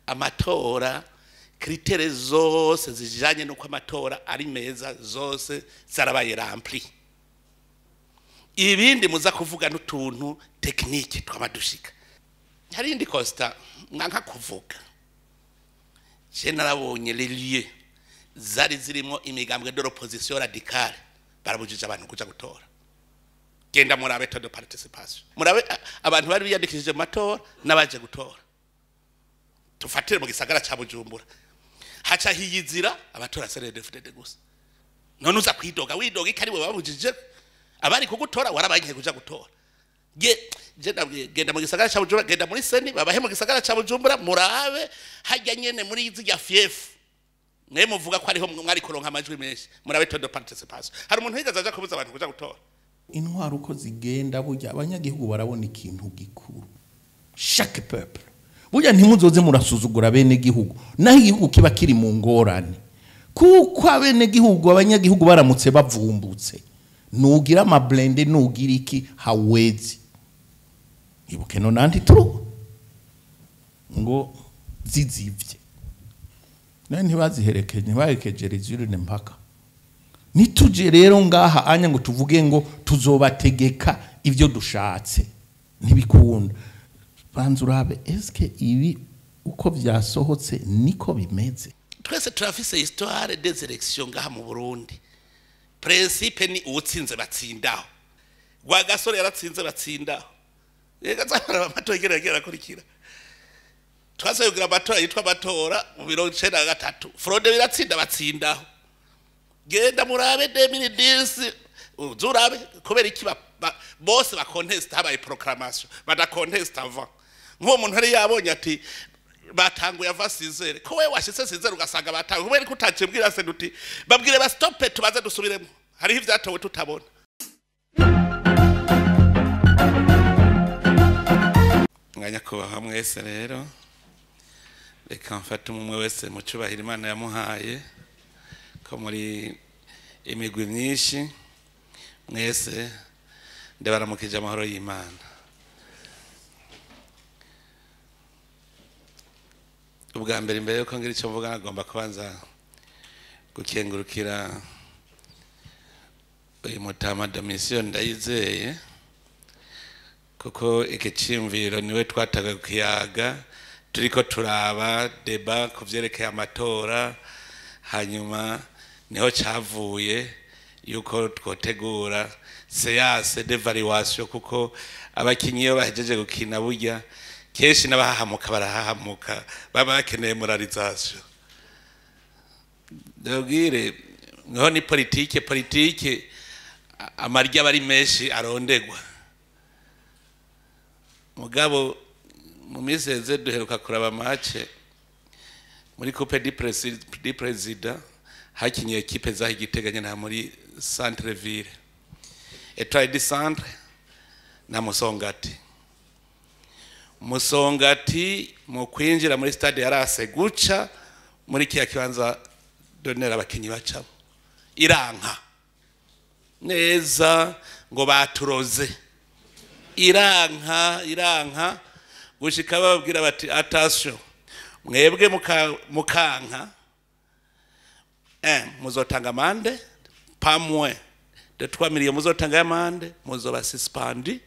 amatora kritere zose zijanye nuko amatora ari meza zose zarabaye rempli ibindi muza kuvuga n'utuntu technique twamadushika hari indi Costa nkanka kuvuga je narabonye les lieux zari zirimo imigambwe de l'opposition radicale barabujije abantu kuja gutora genda murabe to de participation murabe abantu bari biyandikishije matora nabaje gutora tufatire mu gisagara ca Bujumbura haca hiyizira abatora CNDD-FDD gusa none uza kwidoga widoga ikariwe babujije abari kugutora warabaye kuja gutora genda mu gisagara ca Bujumbura genda muri seni babahe mu gisagara ca Bujumbura murabe hajya nyene muri izi ya fief mwe muvuga ko ariho mwari kuronka amajwi menshi murabe to de participation hari umuntu higaza aja kubuza abantu kuja gutora intwaro uko zigenda burya abanyagihugu barabona ikintu gikuru chaque peuple burya ntimuzoze murasuzugura bene gihugu naho igihugu kiba kiri mu ngorane kuko abene gihugu abanyagihugu baramutse bavumbutse nugira ama blende nugira iki hawezi ibuke no nanti tru ngo zizivye nani ntibaziherekeje baherekejereza urine mpaka nituje rero ngaha anya ngo tuvuge ngo tuzobategeka ivyo dushatse ntibikunda banza urabe eske ibi uko vyasohotse niko bimeze twese turafise histoire des élections ngaha mu Burundi principe ni utsinze batsindaho gwa gasore yaratsinze batsindaho yega zara amatora kurikira twasayogira amatora yitwa amatora mu 1993 fraude biratsinda batsindaho genda murabe 2010 uzurabe kubera iki bose ba contest habaye proclamation bada contest avant nko muntu ari yabonye ati batanguye ava sizere ko we washise sizere ugasanga batanguye kubera ko utacibwira se duti babwire ba stop tubaze dusubiremo hari ivyatowe tutabona nganya ko hamwese rero reka mfata umwe wese mu cyubahiro Imana yamuhaye ko muri imigwi myinshi mwese ndabaramukije amahoro y'Imana ubwa mbere imbere yuko ngira icyo mvuga nagomba kubanza gukengurukira uyu mutama Domisiyo ndayizeye kuko ikicimviro niwe twataga kuyaga turiko turaba deba kuvyerekeye amatora hanyuma niho cavuye yuko twotegura séance d'évaluation kuko abakinyi iyo bahejeje gukina burya keshi nabahahamuka barahahamuka baba bakeneye moralisation dogire niho ni politique amarya bari menshi arondegwa mugabo mu miseze duheruka kuraba match muri coupe du président hakinye equipe za Giteganya na muri centre ville Etoile du Centre na Musongati mu kwinjira muri stade yarase guca muri kiya kibanza donera abakinyi bacamo iranka neza ngo baturoze iranka gushika babwira bati attention mwebwe mukanka muzotanga amande pas moins de 3 millions muzotanga amande muzoba suspendi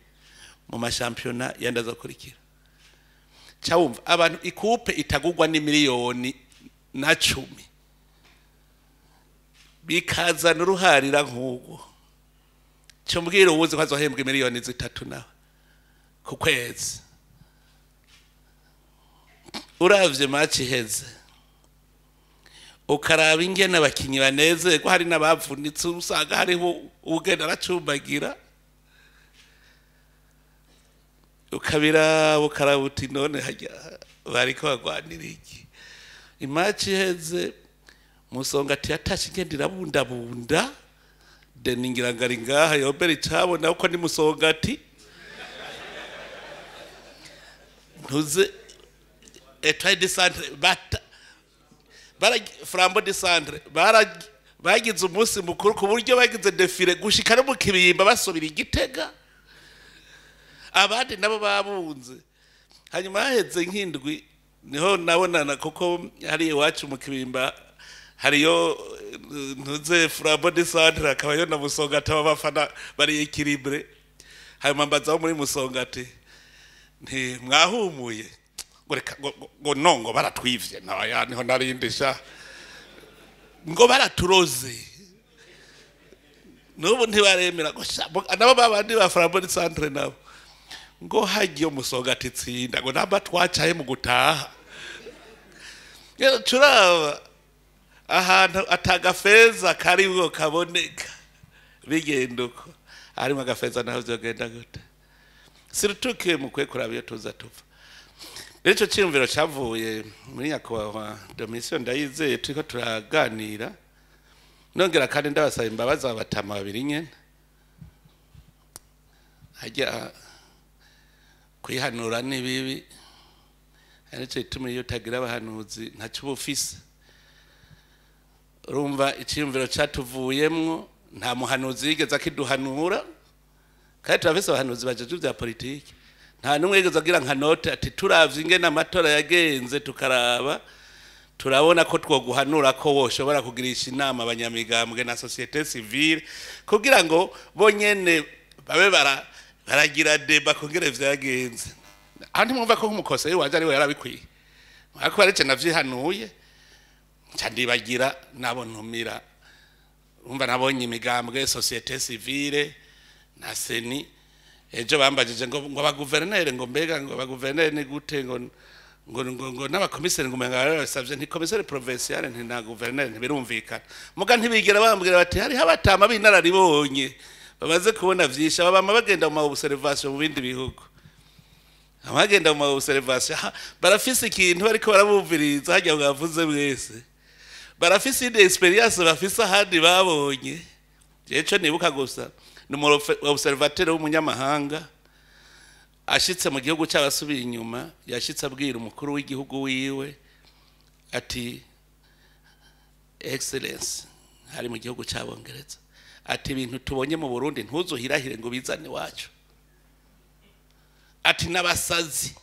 mu mashampiyona yenda zokurikira cyawumva abantu ikupe itagugwa ni miliyoni na 10 bikaza n'uruharira nk'ugo cyo mbwira ubuze ko azohembwa miliyoni 3 nawe ku kwezi uravye match iheze ukaraba ingene abakinyi baneze ko hari nabavunitse usanga hariho ugenda aracumbagira ukabira ukarabuti none hajya bariko bagwanira iki imatch iheze Musongati yatashe ingende irabundabunda deningira ngari ngaha yobera icabona uko ni Musongati ntuze Etoile du Centre Flambeau du Centre bagize umunsi mukuru ku buryo bagize defile gushika no mu Kibimba basubira Igitega abandi nabo babunze hanyuma haheze nk'indwi niho nabonana kuko hari iwacu mu Kibimba hariyo ntuze Flambeau du Centre akabayo na Musongati abafana bari équilibré hanyuma mbaza muri Musongati nti mwahumuye ngo nongo baratwivye nayo niho narindisha ngo baraturoze nubu ntibaremera ngo nabo babandi ba Flambeau du Centre nabo ngo hagiye Musongati tsinda ngo namba twacaye mu gutaha turaba ahantu atagafeza kariwo kaboneka bigenda uko harimo agafeza naho byogenda gute sirutuke mukwe kurabiyo tuza tuva Ico cyumviro cyavuye muri nyakubahwa Domisiyo ndayizeye turiko turaganira nongera kandi ndabasaba imbabazi abatama babiri nyene hajya kwihanura nibibi arico ituma iyo tagira abahanuzi ntacyo bufise urumva icyumviro cyatuvuyemwo nta muhanuzi yigeze akiduhanura kandi turafise abahanuzi bajeje bya politiki nta numwe yigeze agira nka note ati turavye ingene amatora yagenze tukaraba turabona ko twoguhanura ko woshobora kugirisha inama abanyamigambwe na societe civile kugira ngo bonyene babe baragira deba kongere vyagenze andi mwumva ko nk'umukose wanje ari we yarabikwiye ariko arece navyihanuye ncandibagira nabo ntumira umva nabonye imigambwe societe civile na seni ejo bambajije ngo abaguverineri ngo mbega ngo abaguverineri ni gute ngo n'abakomiseri ngo umenga barasavye nti komiseri provinciale nti na guverineri ntibirumvikana muga ntibigera bambwira bati hari abatama b'inararibonye bamaze kubona vyisha babama bagenda mu observation mu bindi bihugu abagenda mu observation barafise ikintu bariko barabumviriza hajya bavuze mwese barafise indi experience bafise ahandi babonye jeco nibuka gusa numu observateur w'umunyamahanga ashitse mu gihugu cy'abasubiye inyuma yashitse abwira umukuru w'igihugu wiwe ati excellence hari mu gihugu cy'abongereza ati ibintu tubonye mu Burundi ntuzuhirahire ngo bizane wacu ati nabasazi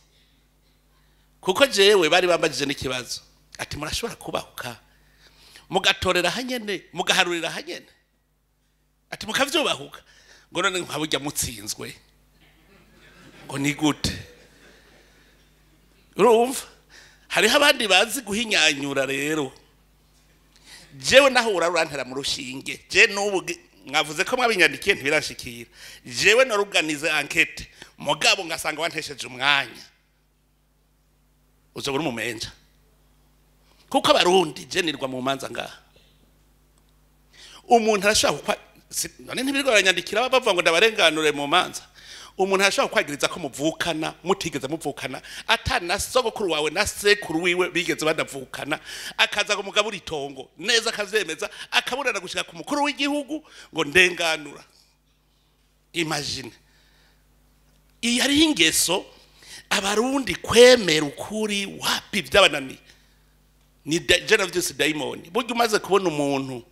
kuko jewe bari bambajije n'ikibazo ati murashobora kubahuka mugatorera hanyene mugaharurira hanyene ati mukavyubahuka ngo none nkabujya mutsinzwe ngo ni gute urumva hariho abandi bazi guhinyanyura rero jewe naho urarantera mu rushinge je n'ubu mwavuze ko mwabinyandikiye ntibirashikira jewe naruganize enquête mugabo ngasanga wantesheje umwanya uzobura umumenja kuko abarundi je nirwa mu manza ngaha umuntu arashaka none ntibirwa baranyandikira bavuga ngo ndabarenganure mu manza umuntu arashaka kwagiriza ko muvukana mutigeze muvukana atana sogokuru wawe na sekuru wiwe bigeze badavukana akaza ngo mugabura itongo neza akazemeza akaburana gushika ku mukuru w'igihugu ngo ndenganura imagine iyi ari ingeso abarundi kwemera ukuri wapi byabanani ni Genevieve Daimoni buryo umaze kubona umuntu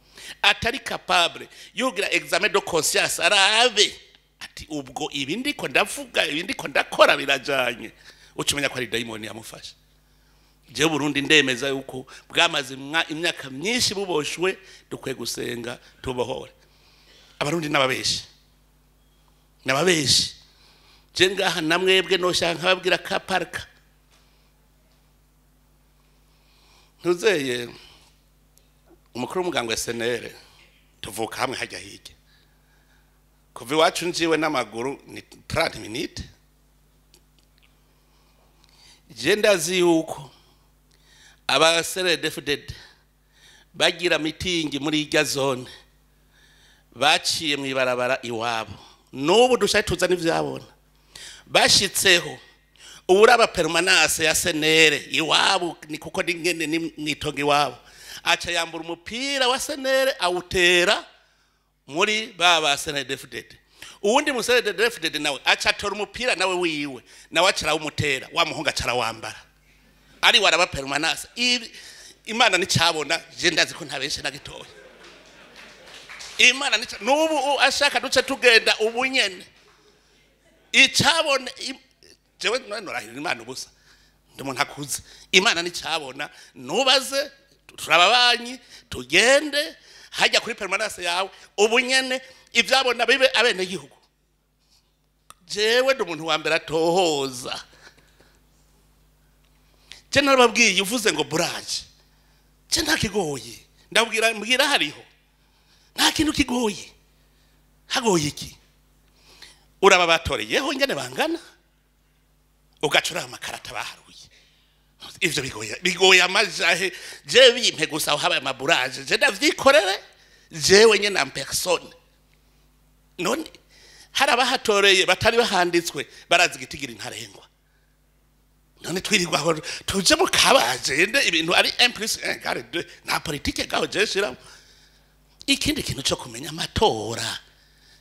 atari capable yogira examen de conscience arabe ati ubwo ibi ndiko ndavuga ibi ndiko ndakora birajanye ucumenya ko ari Daimoni yamufasha je Burundi ndemeza yuko bwamaze imyaka myinshi buboshwe dukwe gusenga tubohore abarundi nababeshi je ngaha namwebwe no shanka babwira ka parka ntuzeye umukuru w'umuganga wa SNL tuvuka hamwe hajya hige kuva iwacu njiwe n'amaguru ni 30 minutes je ndazi yuko abasere defuded bagira meeting muri irya zone baciye mu ibarabara iwabo n'ubu dushatuza n'ivyabona bashitseho uraba permanence ya SNL iwabo ni kuko ngene nitonga iwabo aca yambura umupira wa SNL awutera muri baba SNL defuded uwundi musere defuded nawe aca tora umupira nawe wiwe nawe acara umutera wa muhunga acara wambara ari waraba permanence imana ni cyabona je ndazi ko ntabeshe na gitoya imana ni nubu ashaka duce tugenda ubunyene icabona jewe none rahira imana ubusa umuntu akuze imana nicabona nubaze turababanyi tugende hajya kuri permanence yawe ubunyene ivyabona bibe abene gihugu jewe umuntu wa mbere atohoza je narababwiye uvuze ngo buraje je ntakigoye mbwira hariho nta kintu kigoye hagoye iki uraba batoreyeho ngene bangana ugacura amakarata baharuye ivyo bigoye amajahe je bimpe gusa aho habaye amaburaje je ndavyikorere jewe nyene en personne none harabahatoreye batari bahanditswe barazi gitigira intarengwa none twirirwa aho tuje mu kabaje nde ibintu ari 1+1=2 na politique gaho je shira ikindi kintu cyo kumenya amatora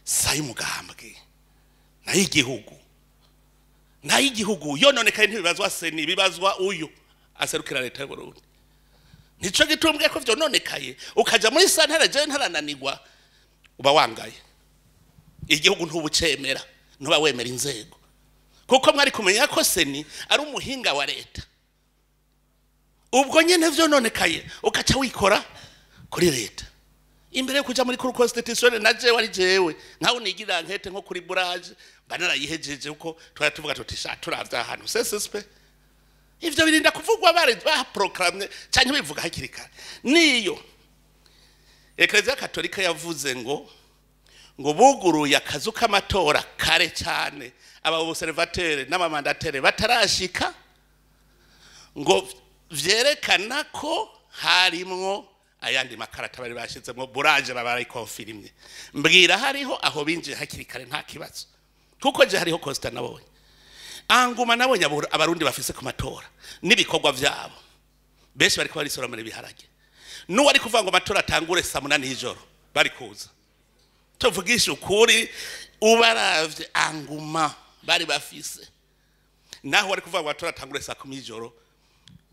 sayi mugambwe nayi igihugu yononekaye ntibibazwa seni bibazwa uyu aserukira leta y'u Burundi nico gitumbwe ko vyo nonekaye ukaja muri santara je ntarananirwa uba wangaye igihugu ntubucemera ntuba wemera inzego kuko mwari kumenya ko seni ari umuhinga wa leta ubwo nyene vyo nonekaye ukaca wikora kuri leta imbere kuja muri kuri constitution na jewe ari jewe nkaho nigira nkete nko kuri buraje banarayihejeje uko twatuvuga tuti sha turavya ahantu sesespe ivyo birinda kuvugwa bare baproclame cyane bivuga hakirikana niyo Eklezia Katolika yavuze ngo buguruye akazu k'amatora kare cyane aba observateur n'amamandatere batarashika ngo vyerekana ko harimwo ayandi makarata bari bashizemo buraje babari confirmye mbwira hariho aho binje hakirikare nta kibazo kuko je hariho Costa nabonye anguma nabonye abarundi bafise ku matora nibikorwa vyabo beshi bari ko bari soromera ibiharage nuwari kuvuga ngo amatora atangure saa 8 y'ijoro bari kuza tuvugisha ukuri ubaravye anguma bari bafise naho wari kuvuga ngo amatora atangure saa 10 y'ijoro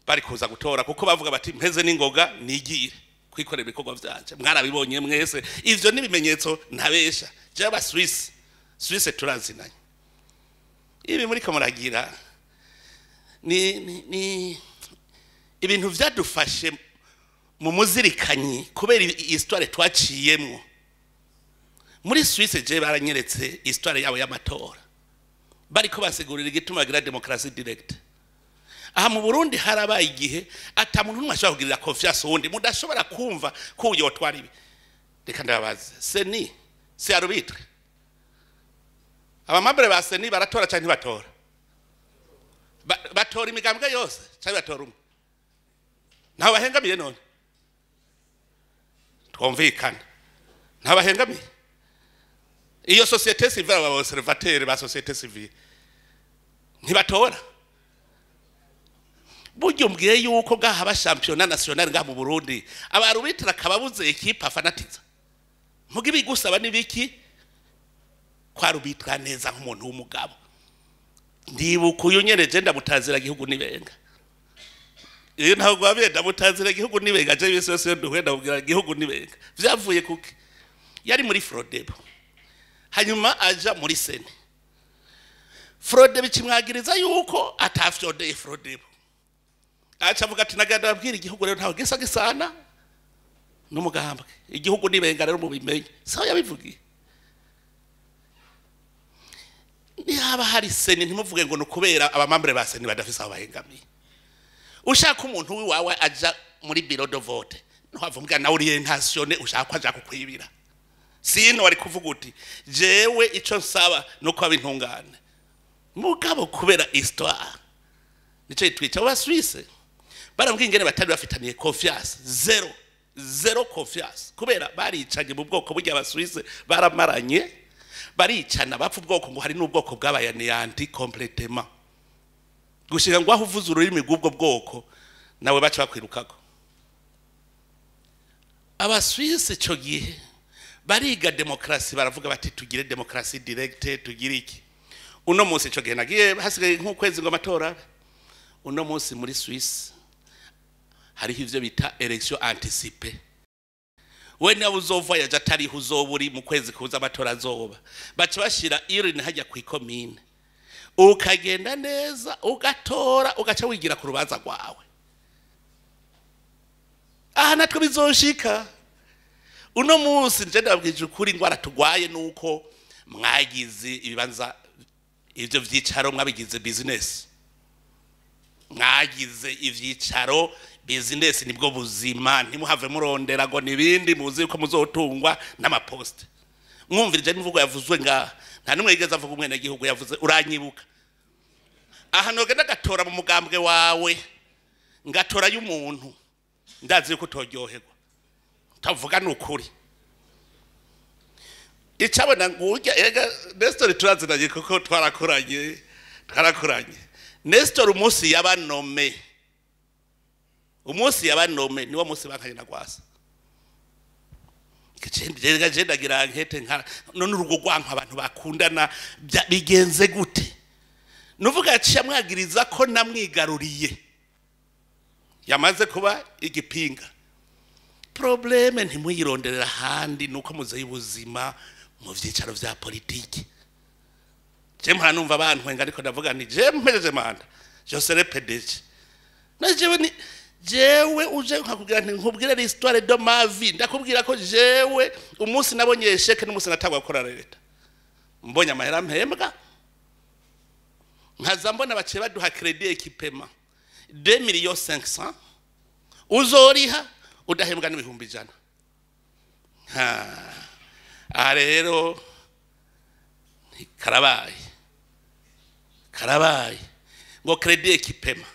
bari kuza gutora kuko bavuga bati mpeze n'ingoga nigire kwikorera ibikorwa vyanje mwarabibonye mwese ivyo nibimenyetso ntabesha je aba Swiss turazinanye ibi muri kamuragira ni ibintu vyadufashe mu muzirikanyi kubera histoire twaciyemwo muri Swiss je baranyeretse histoire yabo y'amatora bariko basigurira igituma bagira democracy direct aha mu Burundi harabaye igihe atamuntu numashobora kugirira confiance wundi mudashobora kumva ko uyo twari ibi reka ndabaze seni si arbitre abamambere ba seni baratora cyane batora batora imigambwe yose cyane batora umwe naho bahengamiye none twumvikana naho bahengamiye iyo societe civile aba observateur ba societe civile ntibatora buryo mbwiye yuko bwahaba championnat national nga mu Burundi abarubitira akababuze equipe afanatiza mugibi gusaba nibiki kwarubitwa neza nk'umuntu w'umugabo ndibuka uyu nyene je ndamutazira gihugu nibenga iyo ntaho gwabiye ndamutazira gihugu nibenga je bise yose nduhenda kugira gihugu nibenga vyavuye kuki yari muri Frodebo hanyuma aja muri Sene Frodebo kimwagiriza yuko atafyodeye Frodebo acha vuga ati naganda abwira igihugu rero ntaho gisa gisana n'umugambwe igihugu nibenga rero mu bimenye saho yabivugiye ni haba hari Sene ntimuvuge ngo nukubera abamambere ba Sene badafisa abahengamiye ushaka umuntu wiwawe aja muri bureau de vote ntavuga na orientation ushaka aja kukwibira sino wari kuvuga uti jewe ico nsaba nuko abintungane mugabo kubera histoire nico itwica wa Suisse barambwiye ingene batari bafitaniye confiance zero confiance kubera baricanye mu bwoko burya aba Suisse baramaranye baricana bapfa ubwoko ngo hari n'ubwoko bw'abayane anti complètement gushika ngo aho uvuze ururimi rw'ubwo bwoko nawe baca bakwirukako aba Suisse cyo gihe bariga demokrasi baravuga bati tugire demokrasi directe tugire iki uno munsi cyo gihe nagiye hasigaye nk'ukwezi ngo amatora uno munsi muri Suisse hari ivyo bita election anticipée wene uzova yaje atari huzoburi mu kwezi kuza amatora azoba baca bashira urine hajya ku ikomine ukagenda neza ugatora ugaca wigira ku rubanza rwawe. Aha natwe bizoshika. Uno munsi nje ndabwije ukuri indwara tugwaye nuko mwagize ibibanza ivyo vyicaro mwabigize business. Mwagize ivyicaro business nibwo buzima, ntimuhave murondera ngo nibindi muzi ko muzotungwa n'amaposte. Mwumvirije n'imvugo yavuzwe nga nta numwe yigeze avuga umwene gihugu yavuze uranyibuka. Aha nogenda gatora mu mugambwe wawe ngatora y'umuntu ndazi yuko utoryoherwa. Tavuga n'ukuri. Icabona ngurya ega Nestor turaziranye kuko twarakoranye. Nestor umunsi yabanome. Umunsi yabanome niwo munsi bankanye na gwasa. Kicende genda gira nkete nka none urugo gwanka abantu bakundana bigenze gute? Nuvuga aciye mwagiriza ko namwigaruriye. Yamaze kuba igipinga. Probleme ntimuyironderera handi nuko muze y'ubuzima mu vyicaro vya politiki. Je mpanumva abantu wenga ariko ndavuga nti je mpejeje manda. Je serai PDG. Na jewe ni jewe uje nkakubwira nti nkubwire l'histoire de ma vie. Ndakubwira ko jewe umunsi nabonye esheke n'umunsi natagwa gukora leta. Mbonye amahera mpembwa. Nkaza mbona baciye baduha credit ekipema 2,500,000 uzoriha udahembwa n'ibihumbi 100. Rero karabaye ngo credit ekipema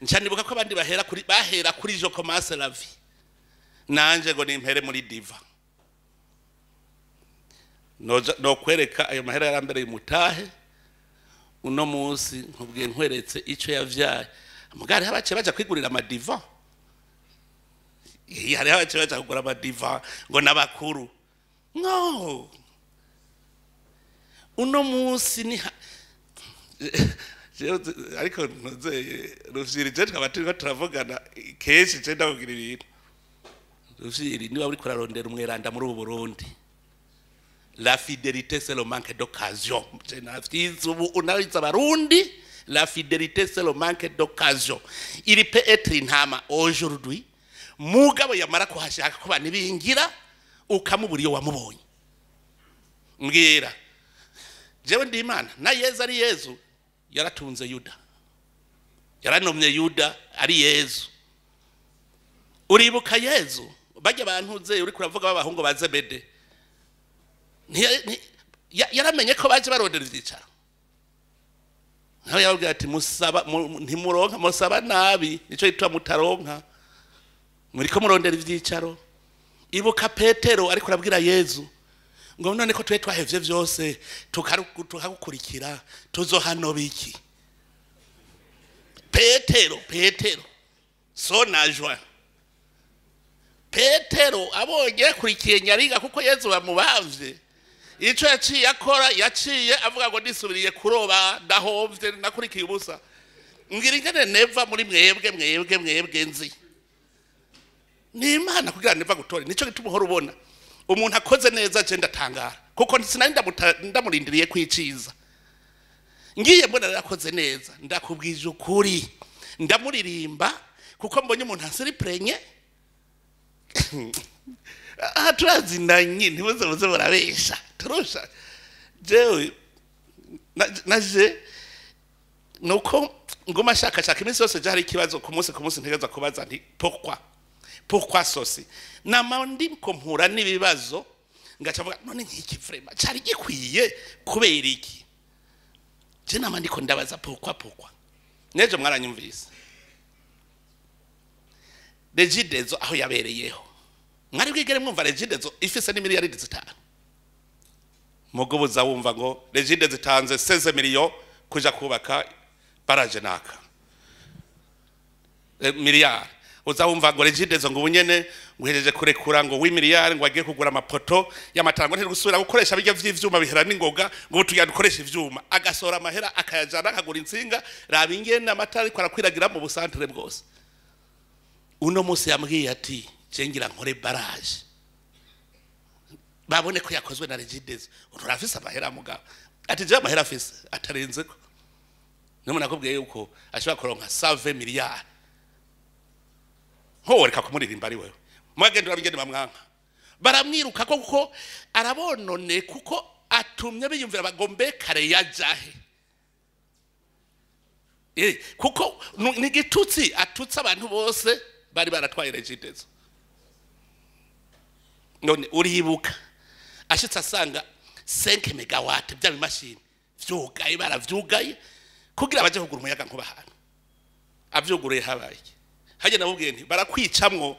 ncanibuka ko abandi bahera kuri jo commence la vie nanje ngo nimpere muri diva no kwereka ayo mahera yarambereye umutahe. Uno munsi nkubwiye nkweretse ico yavyaye amugari habace baje kwigurira amadiva. Hari habace baje kugura amadiva ngo nabakuru no. Uno munsi ni ariko nozeye Rufyiri je twabati turavugana kenshi je ndabwira ibintu. Rufyiri niba uri kurarondera umweranda muri UBURUNDI. La fidélité c'est le manque d'occasion. La fidélité c'est le manque d'occasion. Il peut être intama aujourd'hui. Mugabo yamara kuhashaka ko bani bingira ukamuburiyo wamubonye. Mbwira. Jewe ndi Imana na Yezu ari Yezu yaratunze Yuda. Yaranomye Yuda ari Yezu. Uribuka Yezu bajya abantuze uri kuravuga babahungu ba Zebede. Yaramenye ko baje barondera ivyicaro. Naho yababwira ati musaba ntimuronka musaba nabi nico yitwa mutaronka. Muriko murondera ivyicaro. Ibuka Petero ariko arabwira Yezu ngo none ko twe twahevye vyose tukagukurikira tuzohano biki. Petero so najwa. Petero abonye kurikiye nyariga kuko Yezu bamubavye. Ico yaciye akora yaciye avuga ngo nisubiriye kuroba ndahovye nakurikiye ubusa. Ngira ingene neva muri mwebwe nzi. Ni Imana kugira neva gutora nico gituma uhora ubona umuntu akoze neza je ndatangara kuko sinari ndamurindiriye kwiciza. Ngiye mbona yarakoze neza ndakubwije ukuri ndamuririmba kuko mbonye umuntu asiri prenye. Turazinanye ntimuze barabesha turusha jewe naje nuko ngoma shaka iminsi yose je hari ikibazo ku munsi ntegeza kubaza nti pourquoi sosi namandi kompura n'ibibazo ngacavuga none nk'iki frema cari gikwiye kubera iki je namandi ko ndabaza pourquoi neje mwaranyumvise Regidezo aho yabereyeho mwari bwigere mwumva Regidezo ifise n'imiliyaridi 5 mugoboza wumva ngo Regidezo zitanze 16 millions kuja kubaka baraje naka miliyari uzawumva ngo Regidezo ngo ubunyene nguhejeje kurekura ngo 8 miliyari ngo agiye kugura amapoto y'amatango ntiri gusubira gukoresha bijya vy'ivyuma bihera n'ingoga ngo tuyadukoresha ivyuma agasora amahera akayajana akagura insinga raba ingene amatari ko arakwiragira mu busantere bwose. Uno munsi yambwiye ati cengira nkore barage babone ko yakozwe na Regidezo urafise amahera mugabo ati je amahera afise atarenze ko none nakubwiye yuko ashobora kuronka 120 miliyari ho reka kumuririmba ari wewe mwagendera bigende bamwanka baramwiruka kuko arabonone kuko atumye biyumvira bagombe kare yajahe kuko ni gitutsi atutsa abantu bose bari baratwaye regidezo none uribuka ashitse asanga 5 megawatt bya bimashini vyugaye baravyugaye kugira baje kugura umuyaga nkuba hano avyuguruye habaye hajya nabubwiye nti barakwicamwo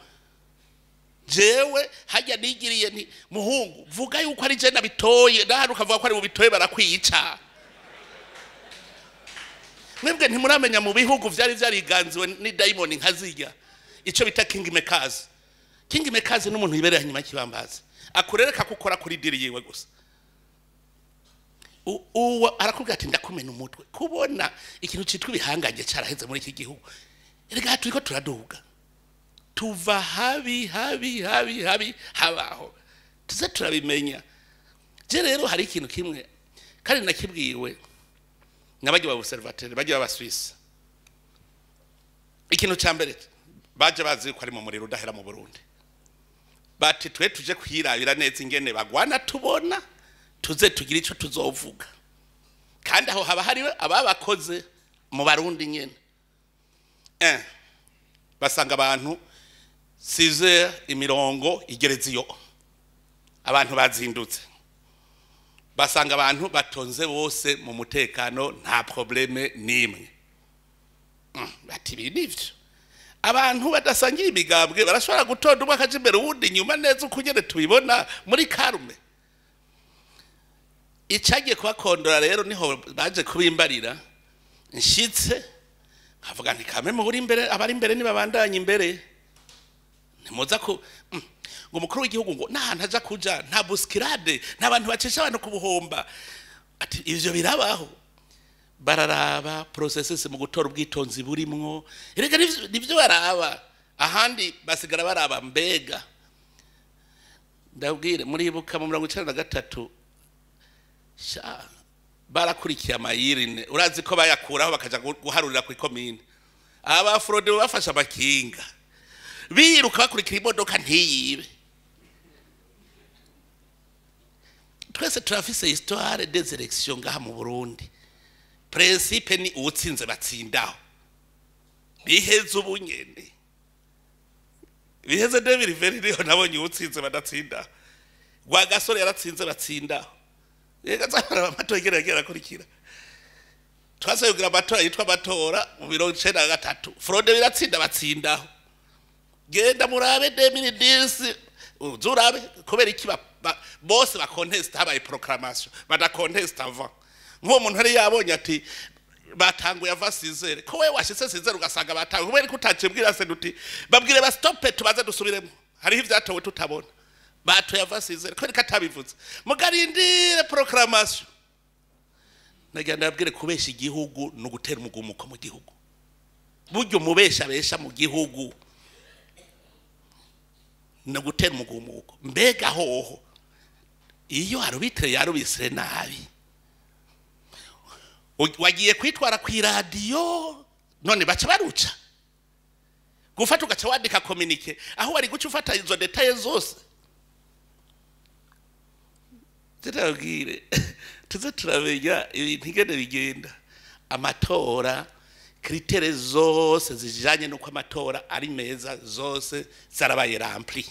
jewe hajya nigiriye nti muhungu vuga yuko ari je nabitoye ndaharuka vuga ko ari mubitoye barakwica mwebwe ntimuramenya mu bihugu vyari vyariganziwe ni diamond nkazirya ico bita king makers n'umuntu yibereye hanyuma kibambaza akurereka gukora kuri diri yiwe gusa uwo arakubwira ati ndakumena umutwe kubona ikintu citwa ibihangaje caraheze muri iki gihugu erega turiko turaduga tuva habi habaho tuze turabimenya je rero hari ikintu kimwe kandi nakibwiwe nabajye ba observateur bajye ba Swiss ikintu cyambere baje bazi ko ari mu muriro udahera mu Burundi bati twe tuje kwirabira neza ingene bagwana tubona tuze tugira ico tuzovuga kandi aho haba hari ababakoze mu Barundi nyene basanga abantu size imirongo igeretse iyo abantu bazindutse basanga abantu batonze bose mu mutekano nta probleme nimwe bati binivyo abantu badasangira imigambwe barashobora gutonda umwe akaje imbere wundi nyuma neza ukugene tubibona muri karume icagiye kubakondora rero niho baje kubimbarira nshitse nkavuga nti kame mu buri imbere abari imbere nibabandanye imbere ntimuza ko ngo mukuru w'igihugu ngo nahantu aja kuja nta buskirade nta bantu bacisha abantu kubuhomba ati ivyo birabaho bararaba processes mu gutora ubwitonzi burimwo erega nivyo baraba ahandi basigara baraba mbega ndabwire muri ibuka mu 1993 sha barakurikiye amayirine urazi ko bayakuraho bakaja guharurira ku ikomine aba fraude bafasha abakinga biruka bakurikira imodoka ntiyibe twese turafise histoire des élections ngaha mu Burundi principe ni utsinze batsindaho biheze ubunyene biheze 2020 nabonye utsinze badatsinda gwa gasore yaratsinze batsindaho yega tsara amatora geragera kurikira twasayugira amatora yitwa amatora mu 1993 fraude biratsinda batsindaho genda murabe 2010 uzurabe kubera iki bose ba contest habaye proclamation bada contest avant nko umuntu hari yabonye ati batanguye ava sizere ko we washitse sizere ugasanga batanguye kubera ko utacibwira se duti babwire ba stop tubaze dusubiremo hari ivyatowe tutabona batoye ava sizere ko rikatabivuze mugarindire proclamation nagenda babwire kubesha igihugu no gutera umugumuko mu gihugu buryo mubesha besha mu gihugu no gutera umugumuko mbega hoho iyo arubitire yarubisire nabi wagiye kwitwara ku radio none baca baruca gufata ugaca wandika communique aho wari guca ufata izo details zose turabwire tuze turabenya ibintu igende bigenda amatora kritere zose zijanye nuko amatora ari meza zose zarabaye rempli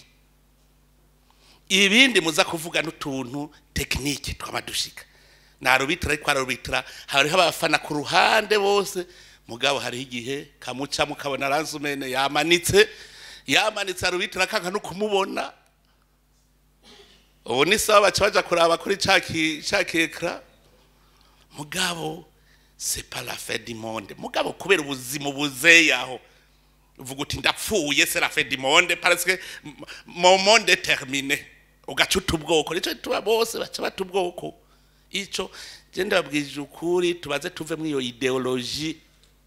ibindi muza kuvuga n'utuntu technique twamadushika narubitira ko arubitira hariho abafana ku ruhande bose mugabo hari igihe kamuca mukabona ransumene yamanitse arubitira kanka no kumubona ubu ni sawa baca kuraba kuri caki ekra mugabo c'est pas la fin du monde mugabo kubera ubuzima buzeye aho uvuga uti ndapfuye c'est la fin du monde parce que mon monde est terminé ugacuta ubwoko nico tuba bose baca batubwoko ico je ndabwije ukuri tubaze tuve muri iyo ideologie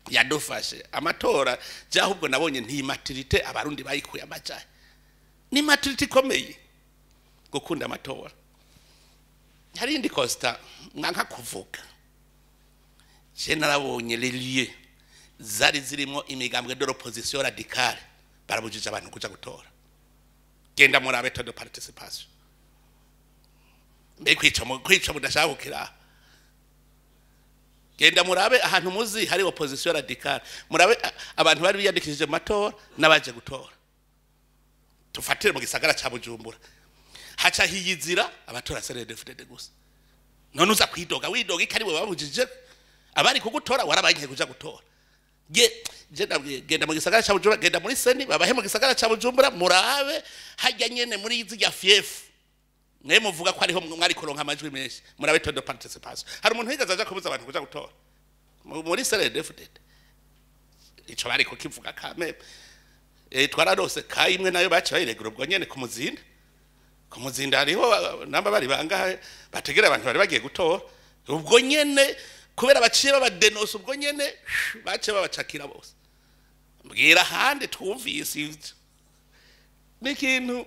yadufashe amatora jahubwo nabonye nti maturité abarundi bayikuye amajaye ni maturité ikomeye gukunda amatora hari indi Costa nkanka kuvuga je narabonye les lieux zari zirimo imigambwe de l'opposition radicale barabujije abantu kuja gutora genda murabe taux de participation mbe kwica mudashakukira genda murabe ahantu muzi hari opposition radicale murabe abantu bari biyandikishije matora nabaje gutora tufatire mu gisagara ca Bujumbura haca hiyizira abatora CNDD-FDD gusa none uza kwidoga widoga ikariwe babujije abari kugutora warabaye kuja gutora genda mu gisagara ca Bujumbura genda muri seni babahe mu gisagara ca Bujumbura murabe hajya nyene muri izi ya fief mwe muvuga ko ariho mwari kuronka amajwi menshi murabe taux de participation hari umuntu higaza aja kubuza abantu kuja gutora muri CNDD-FDD ico bari kukivuga kame twararose kayimwe nayo baca bayiregura ubwo nyene ku muzinda hariho namba bari bangahe bategera abantu bari bagiye gutora ubwo nyene kubera baciye babadenose ubwo nyene baciye babacakira bose mbwira hande twumvise ivyo n'ikintu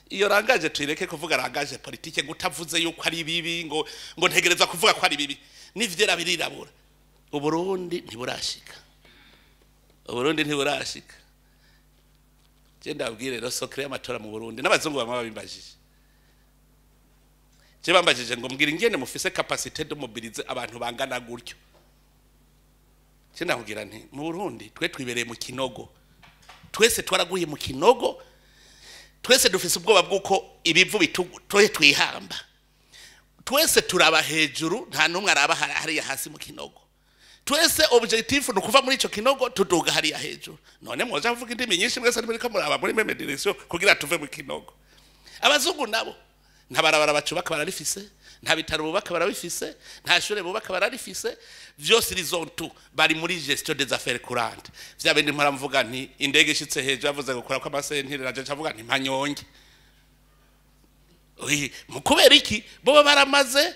iyo rangaje tuyireke kuvuga rangaje politike gutavuze yuko ari bibi ngo ntegereza kuvuga ko ari bibi n'ivyera birirabura Uburundi ntiburashika je ndabwire rero sokre y'amatora mu Burundi n'abazungu bamwe babimbajije je bambajije ngo mbwira ingene mufise capacité de mobiliser abantu bangana gutyo je ndabwira nti mu Burundi twe twibereye mu kinogo twese twaraguye mu kinogo twese dufise ubwoba bwuko ibivu bituye twihamba twese turaba hejuru nta numwe araba hariya hasi mu kinogo twese objectif nukuva muri ico kinogo tuduga hariya hejuru none mwoja mvuga indimi nyinshi mwese muri ko muraba muri meme direction kugira tuve mu kinogo abazungu nabo ntabarabara bacubaka bararifise nta bitaro bubaka barabifise nta shure bubaka bararifise vyose horizontal bari muri gestion des affaires courantes vyabende mpora mvuga nti indege ishitse hejuru yavuze gukora kwa masentire naje cavuga nti mpanyonge mukubera iki bo baramaze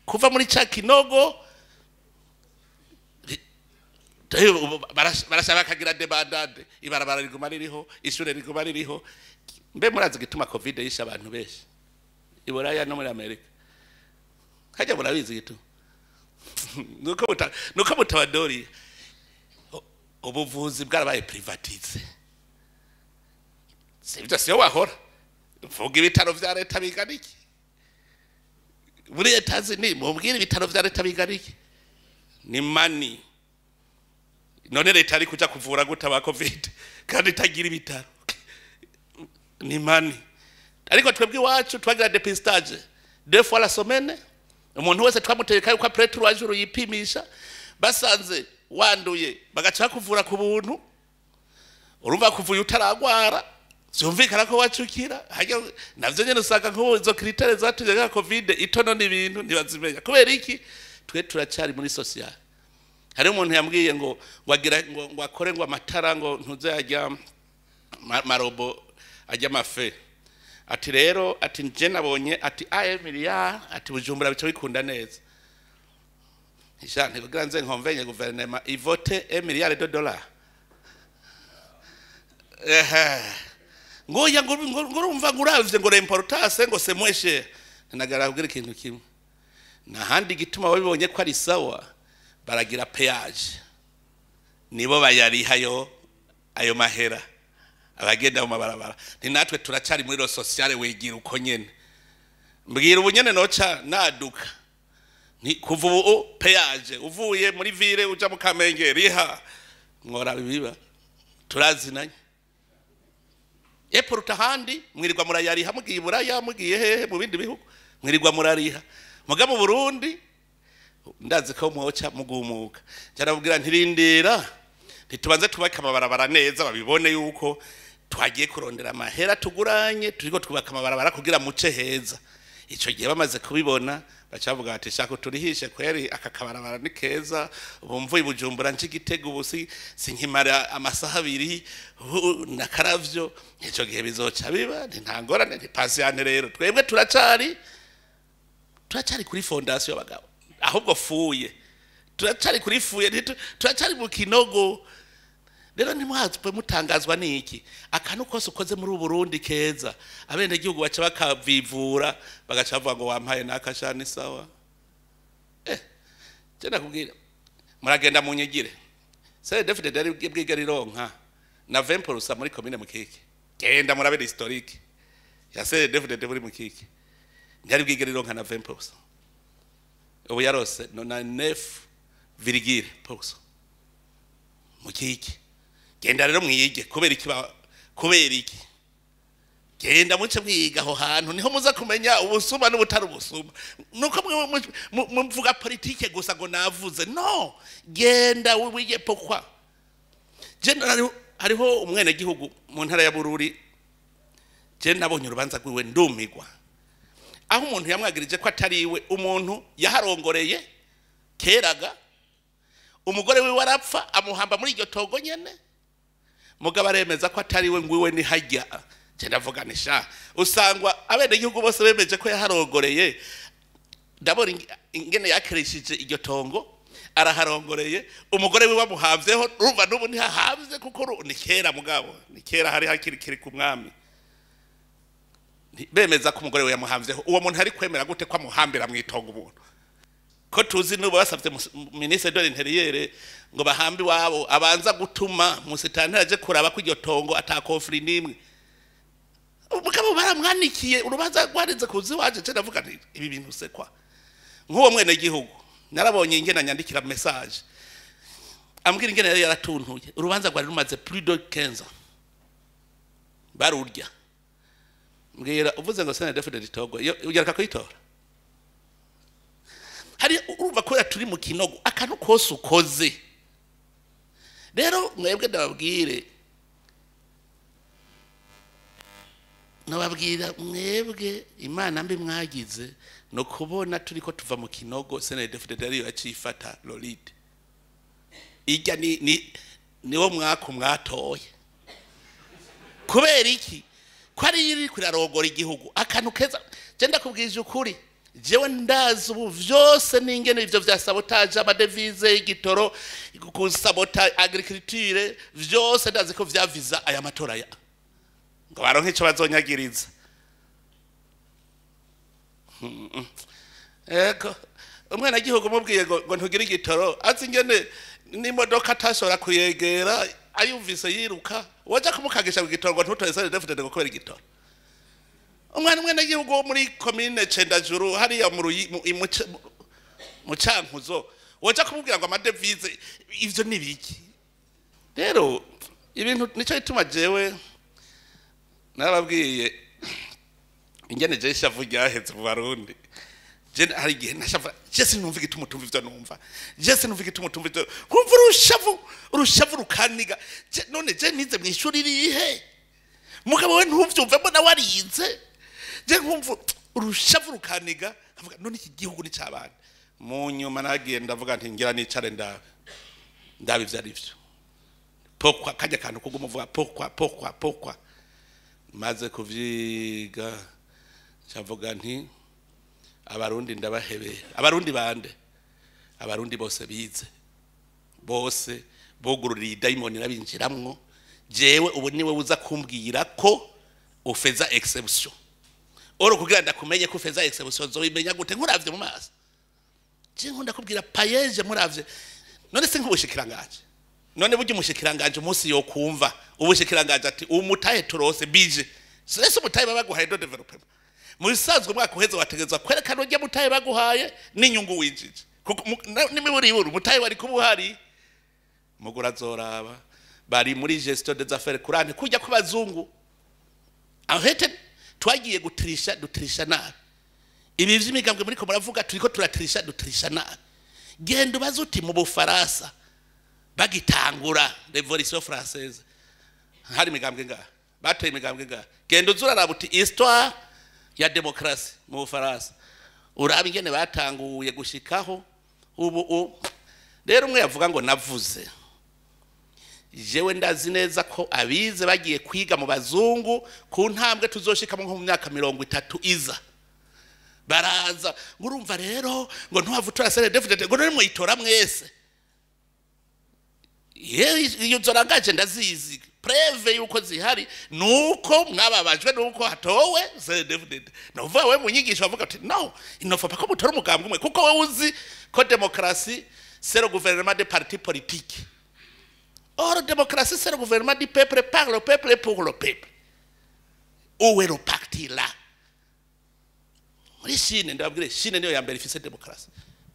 kuva muri ca kinogo barashaka kagira debandade ibarabara riguma ririho ishure riguma ririho mbe murazi gituma covid yisha abantu benshi iboraya no muri Amerika hajya murabizi gitu nuko mutabadori ubuvuzi bwarabaye privatize sivyo siyo wahora vuga ibitaro vya leta biganiki muri etazi ni mumbwira ibitaro vya leta biganiki ni mani none leta ari kuja kuvura gutaba covid kandi tagira ibitaro ni mani ariko twebwe wacu twagira depistage 2 fois la semaine umuntu wese twamuteka yuko pretre wajuru yipimisha basanze wanduye bagaca kuvura ku buntu urumva kuvuye utaragwara byumvikana ko wacukira hajya navyo nyene usanga nko izo critère zatuje covid itono n'ibintu ntibazimenya kubera iki twe turacari muri social hari umuntu yambwiye ngo wagira ngo akore ngo amatara ngo ntuze ajya marobo ajya mafe ati rero ati nje nabonye ati miliyari ati Bujumbura bico bikunda neza ishante kugira nze nkomvenye guverinoma ivote miliyari $. Ngoya ngurumva nguravye ngo l'importance ngo c'est moins cher nagara kugira ikintu kimwe nahandi gituma babibonye ko ari sawa baragira péage nibo bayarihayo ayo mahera abagenda mu mabarabara ni natwe turacari muri ro sociale wegira uko nyene mbwira ubunyene noca naduka ni kuva ubu péage uvuye muri ville uja mu Kamenge riha ngora bibiba turazinanye eporuta handi mwirirwa murayariha mugiye buraya mugiye hehe mu bindi bihugu mwirirwa murariha muga mu Burundi ndazi ko mwoca mugumuka cyarabwira ntirindira ntitubanze tubaka amabarabara neza babibone yuko twagiye kurondera amahera tuguranye turiko twubaka amabarabara kugira muce heza ico gihe bamaze kubibona bacavuga bati shaka turihishe kweri akakabarabara ni keza ubumvuye Bujumbura nshigitego ubusi sinkimara amasaha 2 nakaravyo ico gihe bizoca biba ntangorane ntipasiyane rero twebwe turacari kuri fondation y'abagabo ahubwo fuye turacari kuri fuye turacari mu kinogo rero nimwazwe mutangazwa niki akantu kose ukoze muri Burundi keza abene gihugu baca bakavivura bagacavuga ngo wampaye nakashani sawa je nakubwira muragenda mu nyigire se defite dari bwige rironka na 20% muri commune Mukike genda murabe historique ya se defite muri Mukike ndari bwige rironka na 20%. Ubu yarose 99,% Mukike genda rero mwiyige kubera iki genda muce mwiga aho hantu niho muza kumenya ubusuma n'ubutari ubusuma nuko mvuga politike gusa ngo navuze no genda wige pokwa general hariho umwene gihugu mu ntara ya Bururi je nabonye urubanza rwiwe ndumigwa aho umuntu yamwagirije ko atariwe umuntu yaharongoreye keraga umugore we warapfa amuhamba muri iryo togo nyene mugabo aremeza ko atariwe ngwiwe ni hajya cyenda vuganisha usangwa abene igihugu bose bemeje ko yaharongoreye ndabona ingene yakreshije iryo tongo araharongoreye umugore we wamuhavyeho urumva nubu ntihahavye kuko ni kera mugabo ni kera hari hakiri ku mwami bemeza ko umugore we yamuhavyeho uwo muntu ari kwemera gute ko amuhambira mu itongo umuntu ko tuzi nubu basavye ministre de l'intérieur ngo bahambi wabo abanza gutuma musitantera aje kuraba ko iryo tongo atakofri nimwe umugabo baramwanikiye urubanza rwarize kuzi waje cyenda vuga ibi bintu sekwa nk'uwo mwene gihugu narabonye ingena nyandikira message ambwira ingene yari yaratuntuye urubanza rwari rumaze plus de 15 ans barurya mbwira uvuze ngo sena defide ritogo ugereka kuyitora hari urumva ko turi mu kinogo akantu kose ukoze rero mwebwe ndababwire nababwira mwebwe imana mbi mwagize no kubona turiko tuva mu kinogo sena defide ariyo yacifata Lolide ijya niwo mwaka mwatoye kubera iki ko ari iri kurarogora igihugu akantu keza genda kubwije ukuri jewe ndazi ubu vyose n'ingene ivyo vya sabotage amadevize igitoro kusabota agriculture vyose ndazi ko vyaviza aya matora ya ngo baronke ico bazonyagiriza eko umwana gihugu mubwiye ngo ntugira igitoro azi ingene n'imodoka atashobora kuyegera ayumvise yiruka waje kumukagisha igitoro ngo ntutore defite ngo kubera igitoro umwana gihugu wo muri commune Cendajuru hariya mu Cankuzo waje kumubwira ngo amadevize ivyo nibiki rero ibintu nico ituma jewe narababwiye ingene je shavu ryaheze mu Barundi je hari gihe nashavu je sinumva igitumutumva ivyo numva je sinumva igitumutumva ivyo kumva urushavu rukaniga none je nize mwishuri rihe mugabo we ntuvyumvemo na warize je nkumva urushavu rukaniga avuga none iki gihugu ni cyabana mu nyuma nagiye ndavuga nti ngira nicare ndabi vyari vyo pokwa kajya kantu kugumuvuga pokwa maze kuvyiga cyavuga nti abarundi ndabahebera abarundi bande abarundi bose bize bose bogururiye daimoni nabinjiramwo jewe ubu niwe uza kumbwira ko ufeza exception oro kugira ndakumenye ko ufeza exception zo bimenya gute nkuravye mu maso je nkunda kubwira payeje muravye none se nk'ubushikiranganje none buryo umushikiranganje umunsi yo kumva ubushikiranganje ati umutahe turose bije sese umutahe babaguhaye do development mu bisanzwe mwaka uheze wategezwa kwerekana ujya mutahe baguhaye n'inyungu winjije nimiburi umutahe wari kubuhari mugura zoraba bari muri gestion des affaires courante kujya ku bazungu ahete twagiye dutirisha nabi ibi vy'imigambwe muri ko muravuga turiko dutirisha nabi genda ubaze uti mu Bufaransa bagitangura revolution française hari imigambwe nga batoye imigambwe nga genda uzuraraba uti histoire ya demokrasi mu Bufaransa urabe ingene batanguye gushikaho ubu rero umwe yavuga ngo navuze jewe ndazi neza ko abize bagiye kwiga mu bazungu ku ntambwe tuzoshika mu myaka 30 iza baraza ngurumva rero ngo ntuhavutura sere defite ngo none mwitora mwese iyo zorangaje ndazizi preve yuko zihari nuko mwababajwe nuko hatowe sere defite novuga we munyigisha bavuga ati no inofa ko mutora umugambwe umwe kuko we uzi ko demokrasi c'est le gouvernement des partis politiques. Or, la démocratie, c'est le gouvernement du peuple, par le peuple et pour le peuple. Où est le parti là? Muri Chine, ndababwire, Chine niyo ya mbere ifise demokarasi.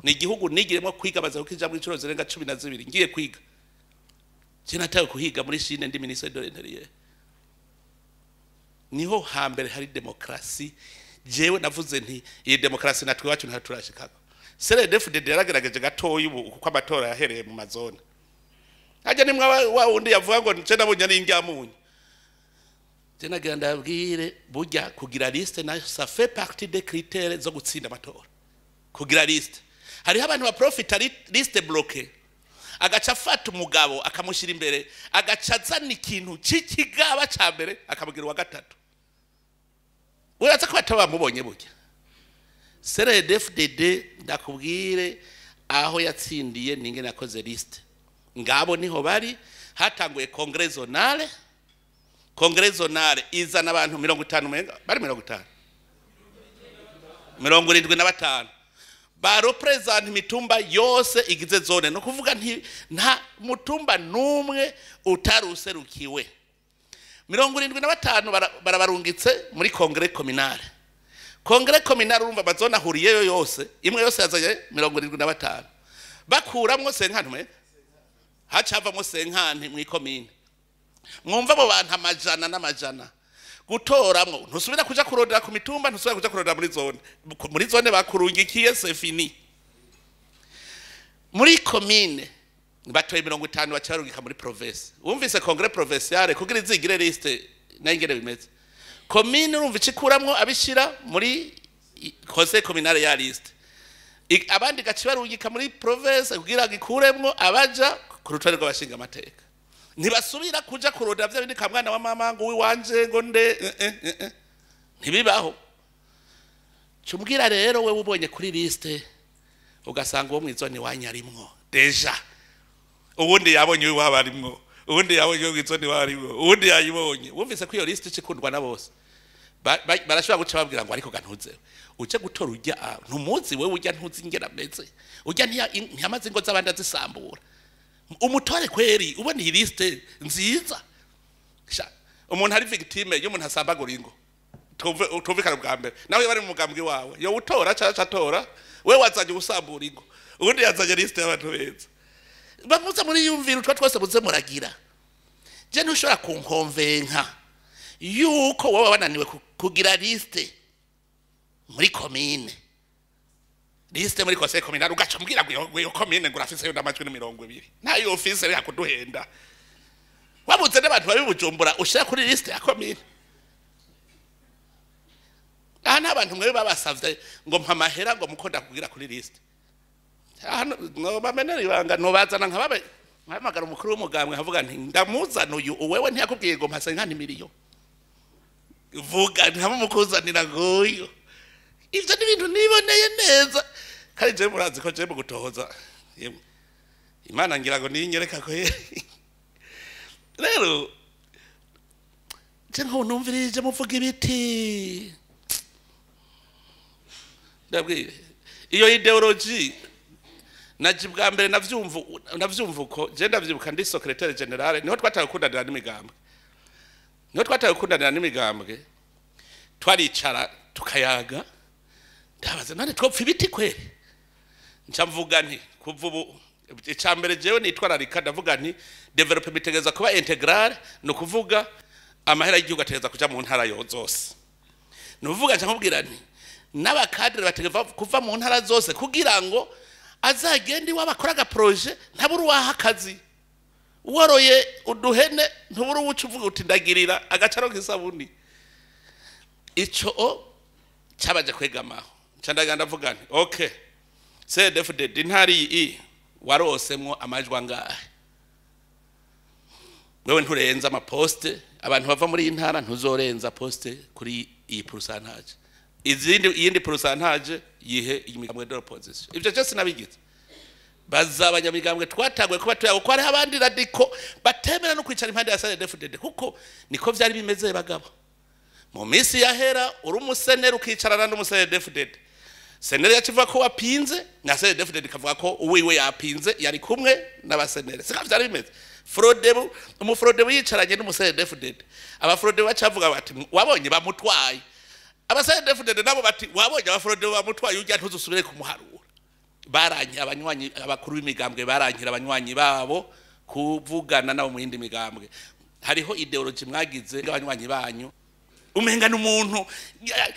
Ni igihugu nigiremo kwiga baza kukijamwe inshuro zirenga 12 ngiye kwiga. Je natawe kuhiga muri Chine ndi ministre de l'Intérieur. Niho hambere hari demokarasi. Jewe navuze nti iyi demokarasi natwe wacu ntaturashikako. CNDD-FDD yaragerageje gatoyi kuko amatora yahereye mu mazone. Haje nimwe wa undi yavuga ngo nce nabonye ari ingyamunyu. Je nagira ndabwire burya kugira liste na ça fait partie des critères zo gutsinda amatora. Kugira liste. Hari abantu ba profita liste bloquée. Agaca afata umugabo akamushira imbere agaca azana ikintu c'ikigaba ca mbere akamugira wa gatatu. Uraza ko batabamubonye burya. CNDD-FDD ndakubwire aho yatsindiye ningene yakoze liste. Ngabo niho bari hatanguye congrès zonale. Congrès zonale izana abantu 50 bari 50. 75. Ba represent mitumba yose igize zone no kuvuga nta mutumba numwe utaruserukiwe. 75 barabarungitse muri congrès communal. Congrès communal urumva bazona huriyeyo yose imwe yose yazaye 75 bakuramwo senkantwe hacavamo senkante mu commune. Mwumva abo bantu amajana n'amajana gutoramwo ntusubira kuja kurondera ku mitumba ntusubira kuja kurondera muri zone bakurungikiye c'est fini. Muri commune batoye 50 bacarungika muri province. Umvise congrès provincial kugira izigire liste nayingere bimeze. Commune urumva icikuramwo abishira muri conseil communal ya liste. Abandi gaci barungika muri province kugira gikuremwo abaja ku rutare rw'abashinga amateka. Ntibasubira kuja kurondera bya bindi kamwana wa mama ngo wiwanje ngo nde ntibibaho. Cumbwira rero wewe ubonye kuri liste ugasanga uwo mwizone wanyarimwo deja. Ubundi yabonye we wabarimwo. Ubundi yabonye mwizone warimwo. Ubundi yayibonye. Wumvise ko iyo liste cikundwa na bose. Barashobora guca babwira ngo ariko gantuze. Uje gutora ujya ntumuzi wewe ujya ntuzi ingera meze. Ujya ntiyamaze ngo zabandi azisambura. Umutore kweri ubona iyi liste nziza. Umuntu hari victime yo umuntu asambagura ingo. Tumvikana bwa mbere. Nawe bari mu mugambwe wawe. Yo utora catora we wazanye gusambura ingo. Ubundi yazanye liste y'abantu beza. Bamuza muri yumvira utwa twose buze muragira. Je ntushobora kunkonvenka yuko wowe bananiwe kugira liste muri commune. Liste muri conseil communal ugaca mbwira ngo commune ngo rafise yo ndamajwi 20. Nayo office ya kuduhenda. Wabuze n'abantu babibujumbura ushira kuri liste ya commune. Aha abantu mwe babasavye ngo mpa mahera ngo mukonda kugira kuri liste. No bamenera ibanga no bazana nkababe nkamagara umukuru w'umugambwe havuga nti ndamuzana uyu wewe ntiyakubwiye ngo mpase nkani miliyo. Vuga ntamu mukuzanira ngoyo. Ivyo ni bintu niboneye neza. Kari je murazi ko je gutohoza. Imana ngira ngo ninyereka ko rero je nko numvirije muvuga ibiti. Ndabwire iyo ideology najibwa mbere navyumvuko je ndavyibuka ndi secrétaire général niho twataye kundanira n'imigambwe. Niho twataye kundanira n'imigambwe. Twaricara tukayaga. Ndabaza none twopfa ibiti kweri. Ncamvuga nti kuva ubu icambere jewe nitwararika ndavuga nti development itegeza kuba integral no kuvuga amahera y'igihugu ategeza kuja mu ntara zose. Nuvuga ncamubwira nti n'abakadre bategeza kuva mu ntara zose kugira ngo azagende wabakoraga projet ntaburu wahakazi. Woroye uduhene ntuburu ubucu uvuga uti ndagirira agacaro k'isabuni. Ico cyabaje kwegamaho. Candaga ndavuga nti okay. CNDD-FDD intari warosemwo amajwi angahe. Wewe nturenza amaposte abantu bava muri intara ntuzorenza poste kuri iyi pourcentage. Iyindi pourcentage yihe imigambwe de opposition. Ivyo cyose nabigize. Bazabanyamigambwe twatagwe kuba tuya uko ari abandi radiko batemera no kwicara impande ya CNDD-FDD kuko niko vyari bimeze bagabo. Mu minsi yahera uri umusenero ukicarana n'umusenero CNDD-FDD. senere yacivuga ko wapinze na CNDD-FDD kavuga ko uwiwe yapinze yari kumwe n'abasenere sika vyari bimeze Frodebu umufrodebu yicaranye n'umusenere abafrodebu bacavuga bati wabonye bamutwaye abasenere nabo bati wabonye abafrodebu bamutwaye ujya ntuzusubire kumuharura baranye abanywanyi abakuru b'imigambwe baranyira abanywanyi babo kuvugana nabo mu yindi migambwe hariho ideology mwagize abanywanyi banyu umenga n'umuntu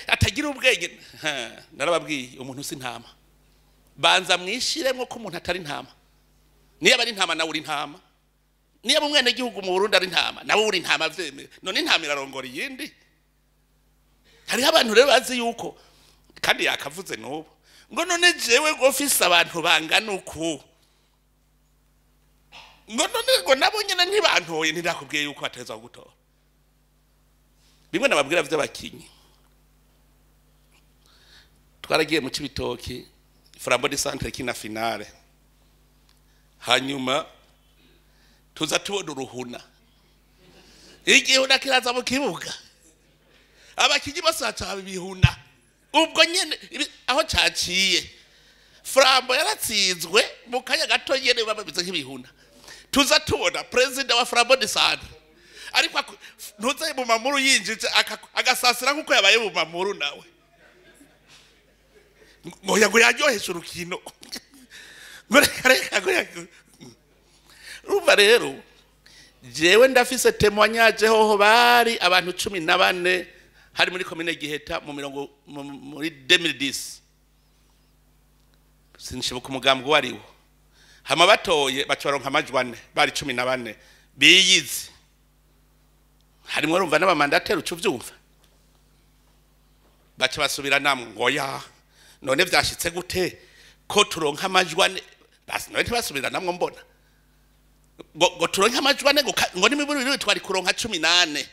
atagira ubwenge narababwiye umuntu sintama banza mwishiremwe ko umuntu atari ntama niyo bari ntama nawe uri ntama niyo umwene gihugu mu Burundi ari ntama nawe uri ntama vyeme none ntama irarongora yindi hariho abantu rero bazi yuko kandi yakavuze n'ubu ngo none jewe office abantu bangana uku ngo none ngo nabo nyene ntibantoye ntirakubwiye yuko ateza gutora bimwe nababwira vy'abakinyi twaragiye mu Cibitoki Flambeau de Centre kina finale hanyuma tuza tubona uruhuna igihuna kiraza mu kibuga abakinyi basaca bibihuna ubwo nyene aho caciye Flambeau yaratsinzwe mu kanya gato nyene bababize nk'ibihuna tuza tubona president wa Flambeau de Centre ariko ntuze mu mamuru yinjije agasasira nkuko yabaye mu mamuru nawe ngo yaryohesha urukino ngo reka ruva rero jewe ndafise témoignage hoho bari abantu 14 hari muri commune Giheta muri 2010 sinshibuka umugambwe wariwo hama batoye bacoronka amajwane bari 14 biyizi harimo urumva n'abamandateri ucuvyumva baca basubira namwe ngo ya none vyashitse gute ko turonka amajwane basi none ntibasubira namwe mbona ngo turonka amajwane ngo nimiburi twari kuronka 18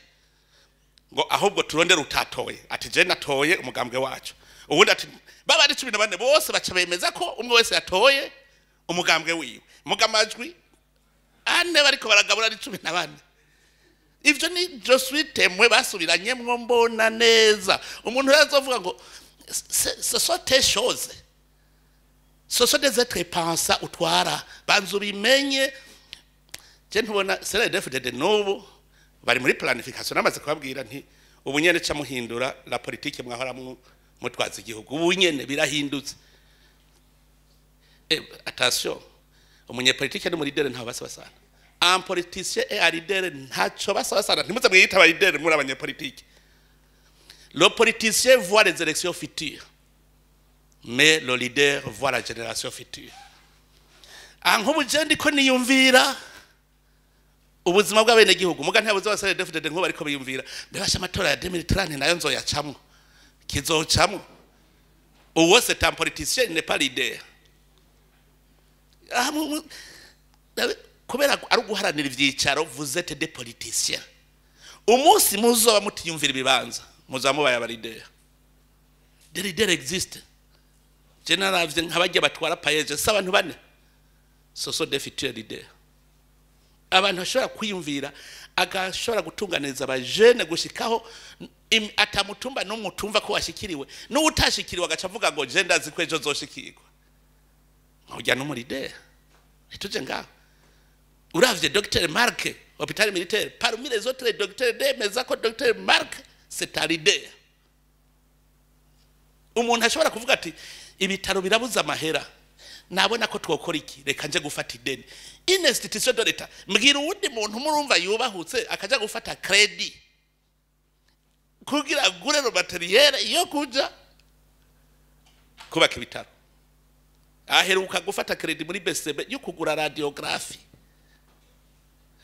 ngo ahubwo turondera utatoye ati je natoye umugambwe wacu ubundi ati baba ari 14 bose baca bemeza ko umwe wese yatoye umugambwe wiwe mugamajwi ane bariko baragabura ari 14 ivyo ni joswitemwe basubiranyemwo mbona neza umuntu yazovuga ngo ce sont des choses ce sont des êtres pensants utwara banzu bimenye je ntubona CNDD-FDD n'ubu bari muri planification namaze kubabwira nti ubu nyene ca muhindura la politique mwahora mutwaza igihugu ubu nyene birahindutse attention umunyepolitike no muri leader nta basa basana un politicien et un leader ntaco basa basana ntimuze mwiyita aba leader muri abanyepolitike le politicien voit les élections futures mais le leader voit la génération future ankubu je ndiko niyumvira ubuzima bw'abene gihugu muga ntabuze wa CNDD-FDD nko bariko biyumvira mbebasha amatora ya 2030 nayo nzoyacamwe kizocamwe uwo c'est un politicien n'est pas leader kubera ari guharanira ivyicaro vous êtes des politiciens umunsi muzoba mutiyumvira ibibanza muzamubaye aba leader des leaders existent general nk'abajya batwara payeje s'abantu bane ce sont des futurs leaders abantu bashobora kwiyumvira agashobora gutunganiriza abajene gushikaho atamutumba n'umutumva ko washikiriwe n'utashikiriwe agacavuga ngo je ndazi ko ejo zoshikirwa ujya no muri leader etuje ngaho uravye Dr Marc hôpital militaire parmi les autres docteurs demeza ko Dr Marc c'est un leader umuntu ashobora kuvuga ati ibitaro birabuza amahera nabona ko twokora iki reka nje gufata ideni in institution de l'etat mbwira uwundi muntu murumva yubahutse akaja gufata credit kugira gure no materiel iyo kuja kubaka ibitaro aheruka gufata credit muri BCB yo kugura radiography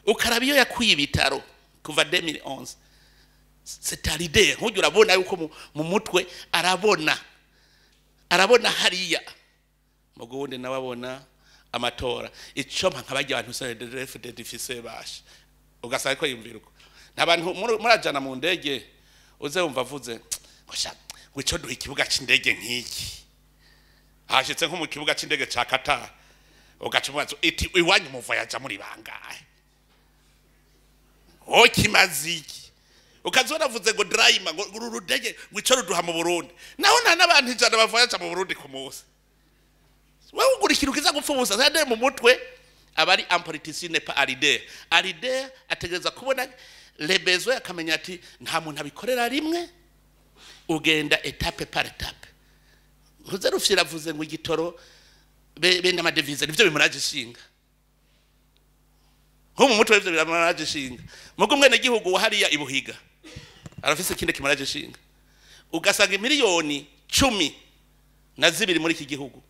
ukarabiyo yakuye ibitaro kuva 2011 c'est un leader nk'ujya urabona yuko mu mutwe arabona hariya mugo wundi nababona amatora ico nkabajya abantu CNDD-FDD difise basha ugasanga ko yumvira uko nabantu murajana mu ndege uze wumva avuze ngo ico duha ikibuga c'indege nk'iki hashitse nko mu kibuga c'indege ca Qatar ugacumuza iti iwanyu muva yaja muri bangahe okimaziki ukazona vuze ngo drayima ngo urudege wicoro duha mu Burundi naho nta nabantu ijana bavayaca mu Burundi ku munsi wewe ugurikira ukiza gupfubusa sade mu mutwe abari un politicien n'est pas arider ategereza kubona les besoins akamenya ati nta muntu abikorera rimwe ugenda etape par etape uze rufyira vuze ngo igitoro benda amadevize nivyo bimuraje shinga ho mu mutwe ivyo bimuraje shinga mugo mwene gihugu wahariya ibuhiga arafise kinde kimuraje shinga ugasanga miliyoni 12 muri iki gihugu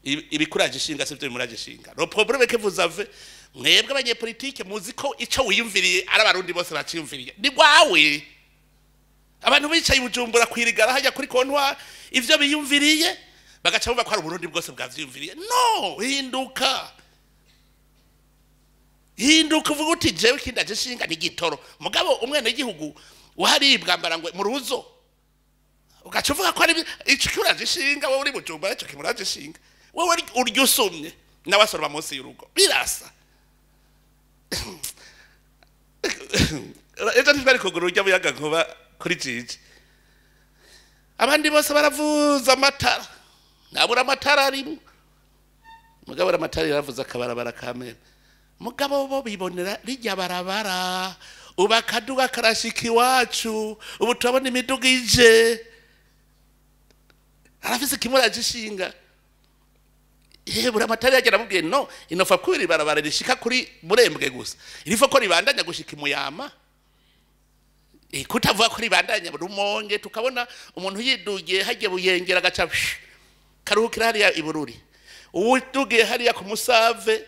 ibikuraje shinga sivyo bimuraje shinga no problème que vous avez mwebwe abanyepolitike muzi ko ico wiyumviriye ari abarundi bose baciyumviriye ni gwawe abantu bicaye Bujumbura kwirigara hajya kuri kontwa ivyo biyumviriye bagaca bumva ko ari Burundi bwose bwavyumviriye no hinduka uvuga uti jewe kindaje shinga ni gitoro mugabo umwene gihugu waharibwa mbarangwe mu ruzo ugaca uvuga ko ari ico kuraje shinga wowe uri Bujumbura ico kimuraje shinga wowe uryusumye n'abasoro bamunsi y'urugo birasa ejo ntibari kugura urya buyaga nkuba kuri jiji abandi bose baravuza amatara nabura amatara arimo mugabo amatara yaravuza akabarabara kamera mugabo bo bibonera rijya barabara ubakaduga karashiki wacu ubu turabona imiduga ije arafise kimuraje shinga bura amatara yagera mubwiye no inofa kwiri barabara rishika kuri Murembwe gusa irifo ko ribandanya gushika imuyama kutavuga ko ribandanya Rumonge tukabona umuntu yidugiye hagiye buyengera gaca karuhukira hariya ibururi uwudugiye hariya ku Musave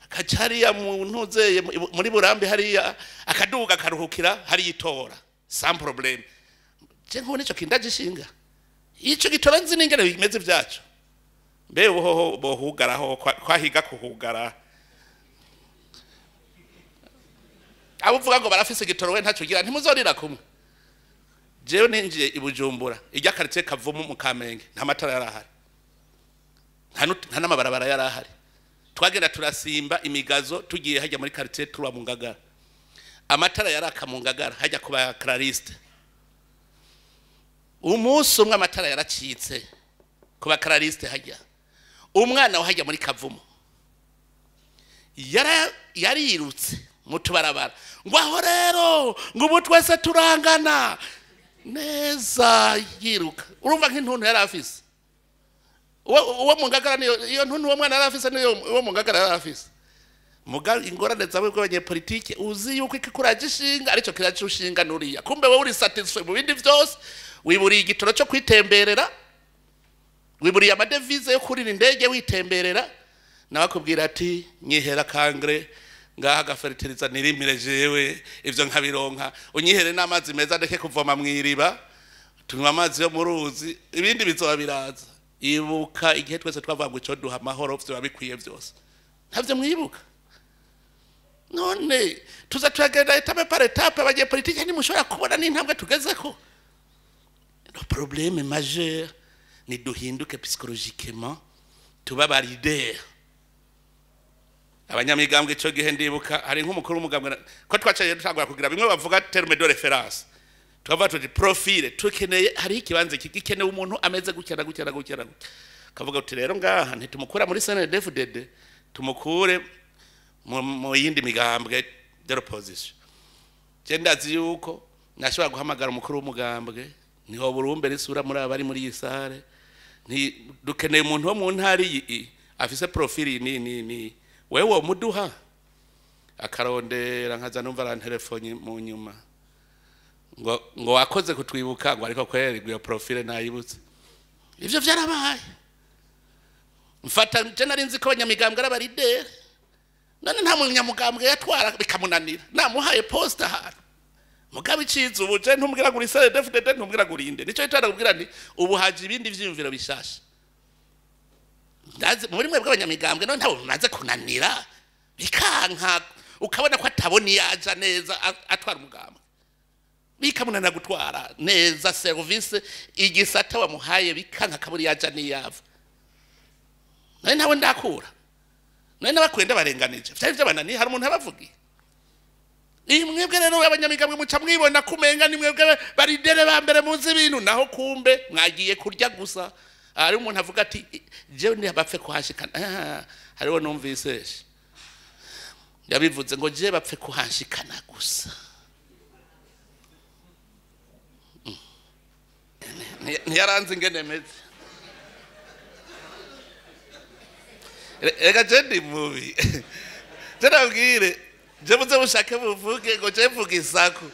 akacariya mu ntuzeye muri Burambe hariya akaduga karuhukira hari itora sans problème je nkubone ico kindaje shinga ico gitora nzi n'ingene bimeze vyacu mbe boho bohugaraho kwahiga kuhugara abuvuga ngo barafise gitoro we ntaco gira ntimuzorira kumwe jewe ninjiye ibujumbura ijya quartier kavumu mu Kamenge nta matara yarahari nta namabarabara yarahari twagenda turasimba imigazo tugiye hajya muri quartier tuwa mu Ngagara amatara yaraka mu Ngagara hajya kuba clariste umunsi umwe amatara yaracitse kuba clariste hajya umwana wahajya muri Kavumu yarirutse mutubarabara ngo aho rero ngo ubu twese turangana neza yiruka urumva nk'intuntu yari afise uwo mu Ngagara iyo ntuntu uwo mwana yari afise niyo uwo mu Ngagara yari afise muga ingorane zawe bw'abanyepolitike uzi yuko ikikuraje ishinga arico kiraje ushinga nuriya kumbe wowe uri satisfait mu bindi byose wiburiye igitoro cyo kwitemberera wiburiye amadevize yo kurira indege witemberera nabakubwira ati nyihera kangre ngaha gafertiliza nirimire jewe ivyo nkabironka unyihere n'amazi meza ndeke kuvoma mwiriba tunywa amazi yo mu ruzi ibindi bizoba biraza ibuka igihe twese twavuga ico duha amahoro vyo babikwiye byose ntavyo mwibuka none tuza turagenda etape par etape abanyepolitike ntimushobora kubona n'intambwe tugezeko le problème majeur ni duhinduke psychologiquement tuba barider abanyamigambwe cyo gihe ndibuka hari nk'umukuru w'umugambwe ko twacaye dutangura kugira bimwe bavuga terme de référence tukavuga tuti profile tukeneye hari ikibanze kigikeneye umuntu ameze gukera kavuga uti rero ngaha ntitumukura muri CNDD-FDD tumukure mu yindi migambwe de l'opposition cendazi yuko nashobora guhamagara umukuru w'umugambwe niho burumbe risura muri abari muri yisare ni dukeneye umuntu wo mu ntari afise profile ni wewe muduha akarondera nkaza numva ran telefone mu nyuma ngo wakoze kutwibuka ngo ariko kweri iyo profile nayibutse ivyo vyarabaye mfata je narinzi ko abanyamigambwe arabaridere none nta munyamugambwe yatwara bikamunanira namuhaye poster hano mugabe iciza ubu je ntumbwira guri CNDD-FDD ntumbwira gurinde nico itara nti ubu haje ibindi vyiyumviro bishasha ndazi muri mwe bw'abanyamigambwe none ntabo bimaze kunanira bikanka ukabona ko atabona yaja neza atwara umugambwe bikamunanira gutwara neza service igisata wamuhaye bikanka kaburi yaja niyava none ntawe ndakura none nabakwenda barenganije vyari vyabanani hari umuntu abavugiye mwebwe rero abanyamigambwe muca mwibona kumenga ni mwebwe baridere ba mbere muzi ibintu naho kumbe mwagiye kurya gusa. Ari umuntu avuga ati jewe ndi bapfe kuhashikana. Hariho numvise yabivuze ngo je bapfe kuhashikana gusa. Ntiyaranze ingene meze. Ega je ndi mubi. Ndabwire je muze mushake buvuge ngo je mvuga isaku.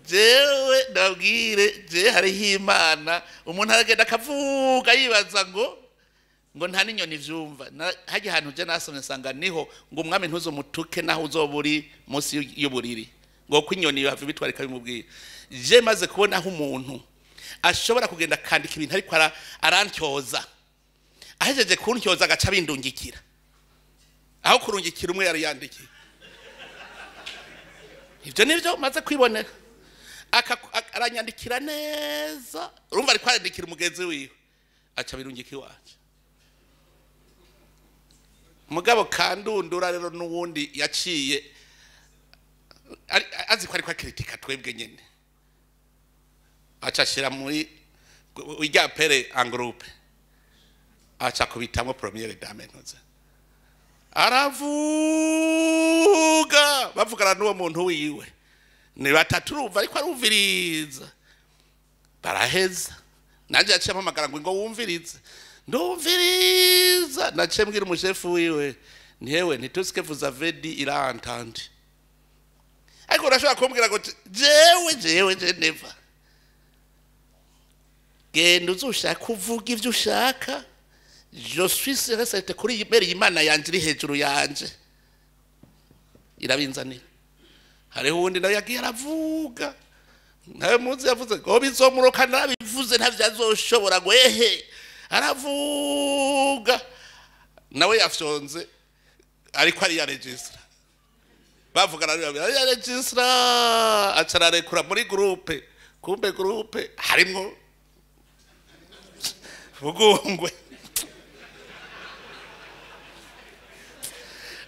Jewe ndabwire je hariho Imana umuntu aragenda akavuga yibaza ngo nta ninyoni vyumva. Haje hantu je nasomye sanga niho ngo umwami ntuzo mutuke naho uzoburi munsi y'uburiri ngo kwinyoni yava bitwarika bimubwiye. Je maze kubona aho umuntu ashobora kugenda kandika ibintu ariko arantyoza. Ahejeje kuntyoza agaca bindungikira. Aho kurungikira umwe yari yandikiye. Ivyo nivyo maze kwibonera. Aranyandikira neza. Urumva ariko arandikira umugenzi wiwe. Aca birungiki wacu. Mugabo kandundura rero nuwundi yaciye azi ko ariko akritika twebwe nyene. Aca shira muri ujya pere en groupe. Aca kubitamo première dame ntuze. Aravuga bavugana n'uwo muntu wiwe. Ni batatu urumva ariko arumviriza. Baraheza. Nanje yaciye amamagara ngo wumvirize. Ndumviriza naciye mbwira umushefu wiwe ntihewe ntituske vous avez dit il a entendu. Ariko urashobora kumbwira ngo jewe neva. Genda uzushaka kuvuga ivyo ushaka. Je suis certain kuri ibere Imana yanje iri hejuru yanje. Irabinzanira. Hariho undi nawe yagiye aravuga. Nawe muzi yavuze ngo bizomuroka nabivuze ntavyazoshobora gwehe. Aravuga. Nawe yafyonze ariko ari ya registra. Bavugana nawe ya registra acararekura muri groupe. Kumbe groupe harimo Bugungwe.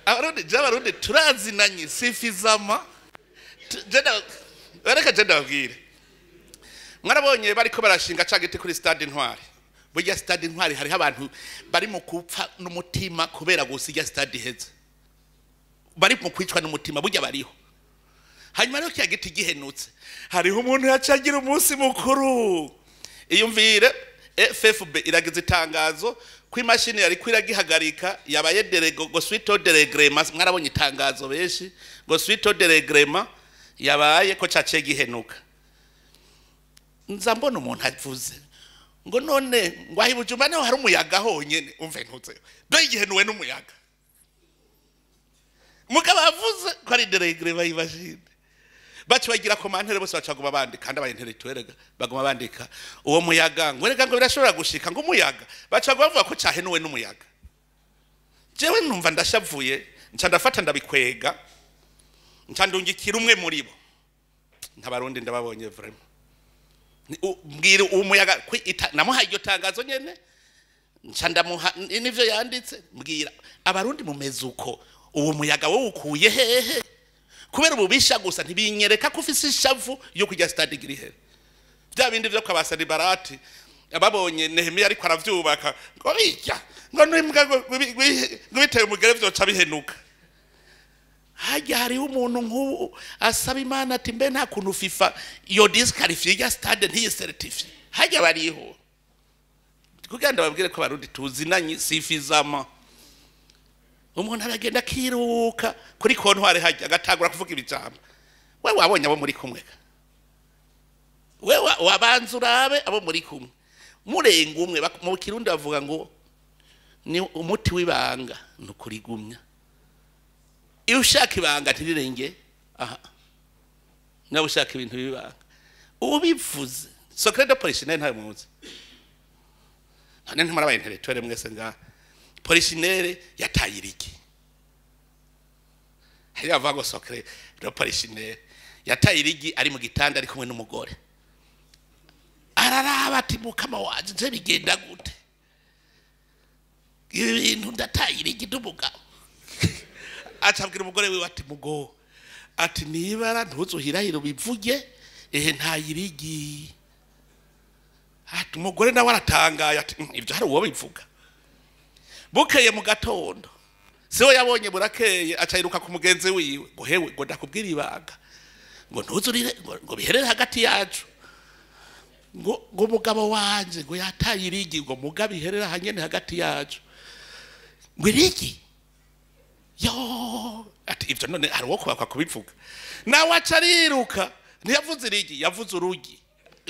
Abarundi turazinanye sifizama. Bareka je ndabwire. Mwarabonye bariko barashinga cagiti kuri stade Intwari. Burya stade Intwari hari abantu bari mu kupfa n'umutima kubera gusiga stade heze. Bari mu kwicwa n'umutima burya bariho. Hanyuma rero kiya giti gihenutse. Hariho umuntu yacagira umunsi mukuru. Iyumvire FFB iragize itangazo ku imashini yari kwiragihagarika yabaye go suite de regrema. Mwarabonye itangazo benshi go suite de regrema yabaye ko cace gihenuka. Nza mbona umuntu avuze ngo none ngo ahibujuma naho hari umuyaga honyene umve ntutse do igihenuwe n'umuyaga. Mugabo avuze ko ari de regrema y'imashini. Bachi bagira komantere bose bacaguma bandika kandi abayintere twerega baguma bandika uwo muyaga ngo rega ngo birashobora gushika ngo umuyaga bacaguma bavuga ko cahenuwe n'umuyaga. Jewe numva ndashavuye nca ndafata ndabikwega nca ndungikira umwe muri bo. Ntabarundi ndababonye vraiment. Mbwira umuyaga namuhaye iryo tangazo nyene nca ndamuha nivyo yanditse mbwira abarundi mumeze uko uwo muyaga wo ukuye hehe. Kubera ububisha gusa ntibinyereka ko ufise ishavu yo kujya stade Girihere. Bya bindi byo kwabasani barati ababonye Nehemiya ariko aravyubaka ngo bijya ngo n'imbwa ngo biteye umugere vyoca bihenuka. Hajya hari umuntu nk'ubu asaba Imana ati mbe nta kuntu FIFA yo disqualify ya stade ntiyicertify. Hajya bariho. Kuganda babwire ko barundi tuzinanye sifizama. Umuntu aragenda kiruka kuri kontware hajya agatagura kuvuga ibijambo. Wewe wabonye abo muri kumwe. Wewe wabanza urabe abo muri kumwe. Murenga umwe mu Kirundi bavuga ngo ni umuti w'ibanga nukurigumya. Iyo ushaka ibanga ntirirenge aha. Nawe ushaka ibintu bibanga. Ubivuze. Secret de Polichinelle nta muzi. Hane ntimarabaye intellectuel mwese nga Polichinelle yatayiriki. Hari avago Secret de Polichinelle yatayiriki ari mu gitanda ari kumwe n'umugore. Araraba ati mukama waje nje bigenda gute. Ibintu ndatayiriki ndumugabo. Acabwira umugore we ati mugo ati nibara ntuzuhirahiro bivuge ntayirigi. Ati umugore nawe aratangaye ati ibyo hari uwo bivuga. Bukeye mu gatondo siwe yabonye burakeye acayiruka ku mugenzi wiwe ngo hewe ngo ndakubwira ibanga ngo ntuzurire ngo biherere hagati yacu ngo mugabo wanje ngo yataye irigi ngo mugabe iherera hanyene hagati yacu ngo irigi yo ati ibyo none ari wo kubakwa kubivuga nawe acariruka ntiyavuze irigi yavuze urugi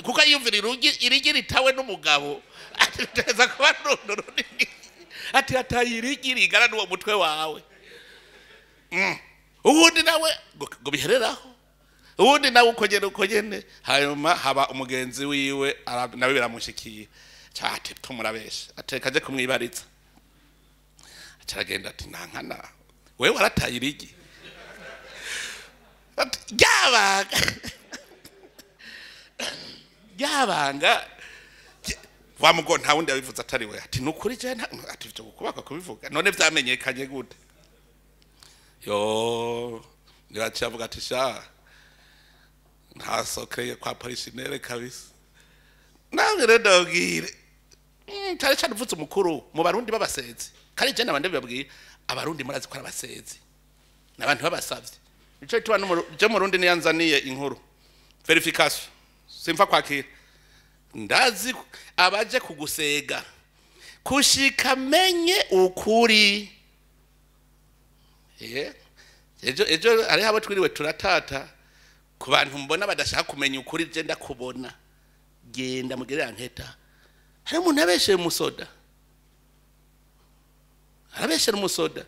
kuko yumvira irigi ritawe n'umugabo ateza kuba runini ati ataye irigi rigana n'uwo mutwe wawe ubundi nawe ngo bihereraho ubundi nawe uko nyene hanyuma haba umugenzi wiwe nawe biramushikiye cyati tumurabesha ateka aje kumwibariza acaragenda ati nankana wewe warataye irigi yabanga wa mugo nta wundi yabivuze atari we ati nukuri je ati byo kubaka kubivuga none vyamenyekanye gute yo niracavuga ati sha ntasokeye kwa polisinere kabisa nawe rero ndogire cyane cyane uvuze umukuru mu barundi babasezi kari je nabande babwira abarundi murazi ko arabasezi nabantu babasavye nico tuba je mu Rundi niyanzaniye inkuru verification simfa kwakira ndazi abaje kugusega kushika menye ukuri ejo ari habo twiriwe turatata ku bantu mbona badashaka kumenya ukuri je ndakubona genda mugerera nketa hari umuntu abeshe umusoda arabeshe umusoda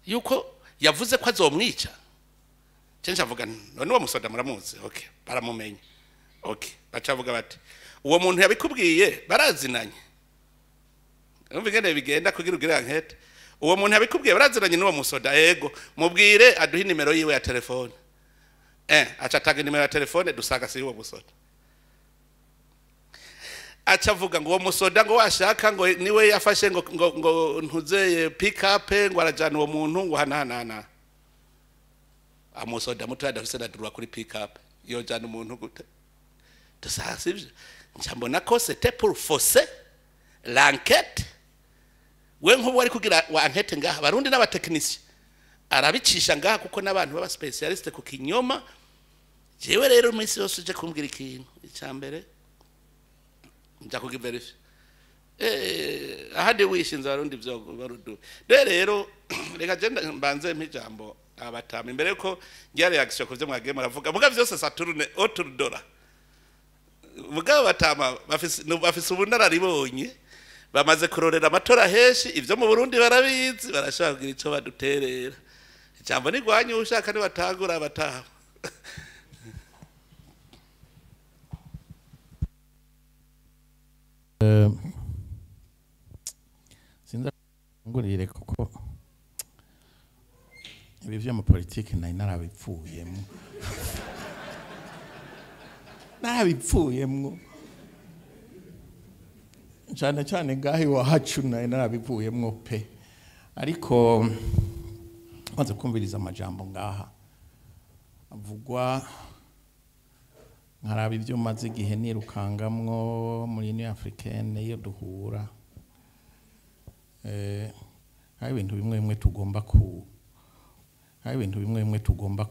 yuko yavuze ko azomwica cenje avuga none uwo musoda muramuzi okay baramumenye okay bacavuga bati uwo muntu yabikubwiye barazinanye umvigende bigenda kugira ugira nkete uwo muntu yabikubwiye barazinanye n'uwo musoda yego mubwire aduhe nimero yiwe ya telefone acataga nimero ya telefone dusaga si uwo musoda acavuga ngo uwo musoda ngo washaka ngo niwe yafashe ngo ntuzeye pick up ngo arajana uwo muntu ngo hanana amusoda muto yadafise nadurwa kuri pick up yo jana umuntu gute dusasivye njambona ko c'était pour fausser l'enquête we nkubu wari kugira wa enquête ngaha barundi n'abatekinisi arabicisha ngaha kuko n'abantu baba specialiste ku kinyoma jewe rero mwisi yose uje kumbwira ikintu icambere nja kugiverify ahade wishinza barundi byo barudu rero reka je mbanze mpijambo abatama imbere ko ngiya reaction ko byo mwageye muravuga muga byose Saturne oturdora muga batama bafise ubunararibonye bamaze kurorera amatora heshi ivyo mu Burundi barabizi barashaka kugira ico baduterera ijambo ni gwanyu ushaka ni batangura abataha sinza ngurire kuko ibi vya politiki nari narabipfuyemo narabipfuyemo cyane cyane gahi wahacu nari narabipfuyemo pe ariko maze kumviriza amajambo ngaha avugwa nkaraba ibyo maze igihe nirukangamwo muri Union Africaine iyo duhura hari ibintu bimwe tugomba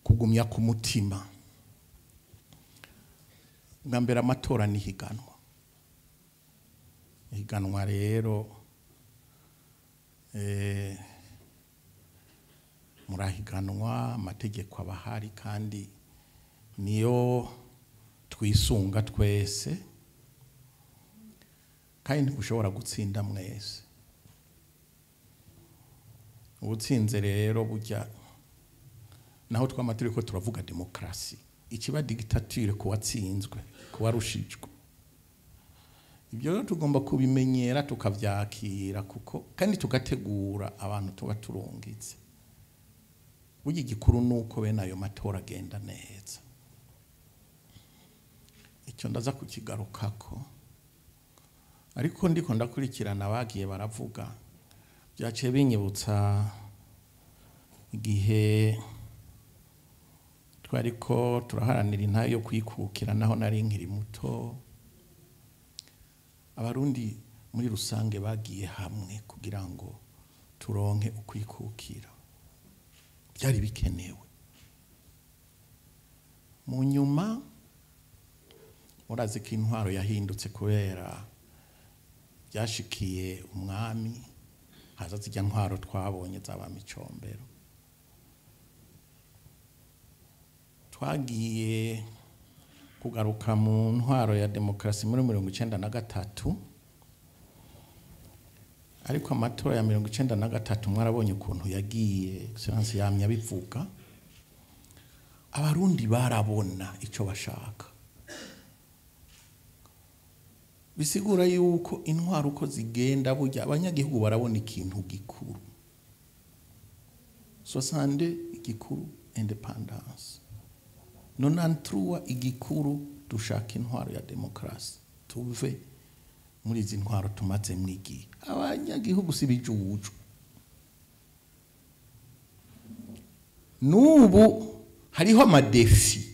kugumya ku mutima ngambera amatora ni higanwa rero murahiganwa amategeko abahari kandi niyo twisunga twese kandi ntushobora gutsinda mwese ubutsinze rero burya naho twamature ko turavuga demokrasi ikiba dictature ku watsinzwe ku warushijwe ibyo tugomba kubimenyera tukavyakira kuko kandi tugategura abantu tuba turungitse burya igikuru nuko bene ayo matora agenda neza icyo ndaza kukigarukako ariko ndiko ndakurikirana bagiye baravuga byaciye binyibutsa igihe twariko turaharanira intayo yo kwikukira naho nari nkiri muto abarundi muri rusange bagiye hamwe kugira ngo turonke ukwikukira byari bikenewe mu nyuma murazi ko intwaro yahindutse kubera byashikiye umwami haza zijya ntwaro twabonye z'abami Combero twagiye kugaruka mu ntwaro ya demokarasi muri 1993 ariko amatora ya 1993 mwarabonye ukuntu yagiye excellence yamya bivuga abarundi barabona ico bashaka bisigura yuko intwaro uko zigenda burya abanyagihugu barabona ikintu gikuru 62 igikuru independence 93 igikuru dushaka intwaro ya demokarasi tuve muri izi ntwaro tumaze mwigi abanyagihugu sibijuju nubu hariho amadefi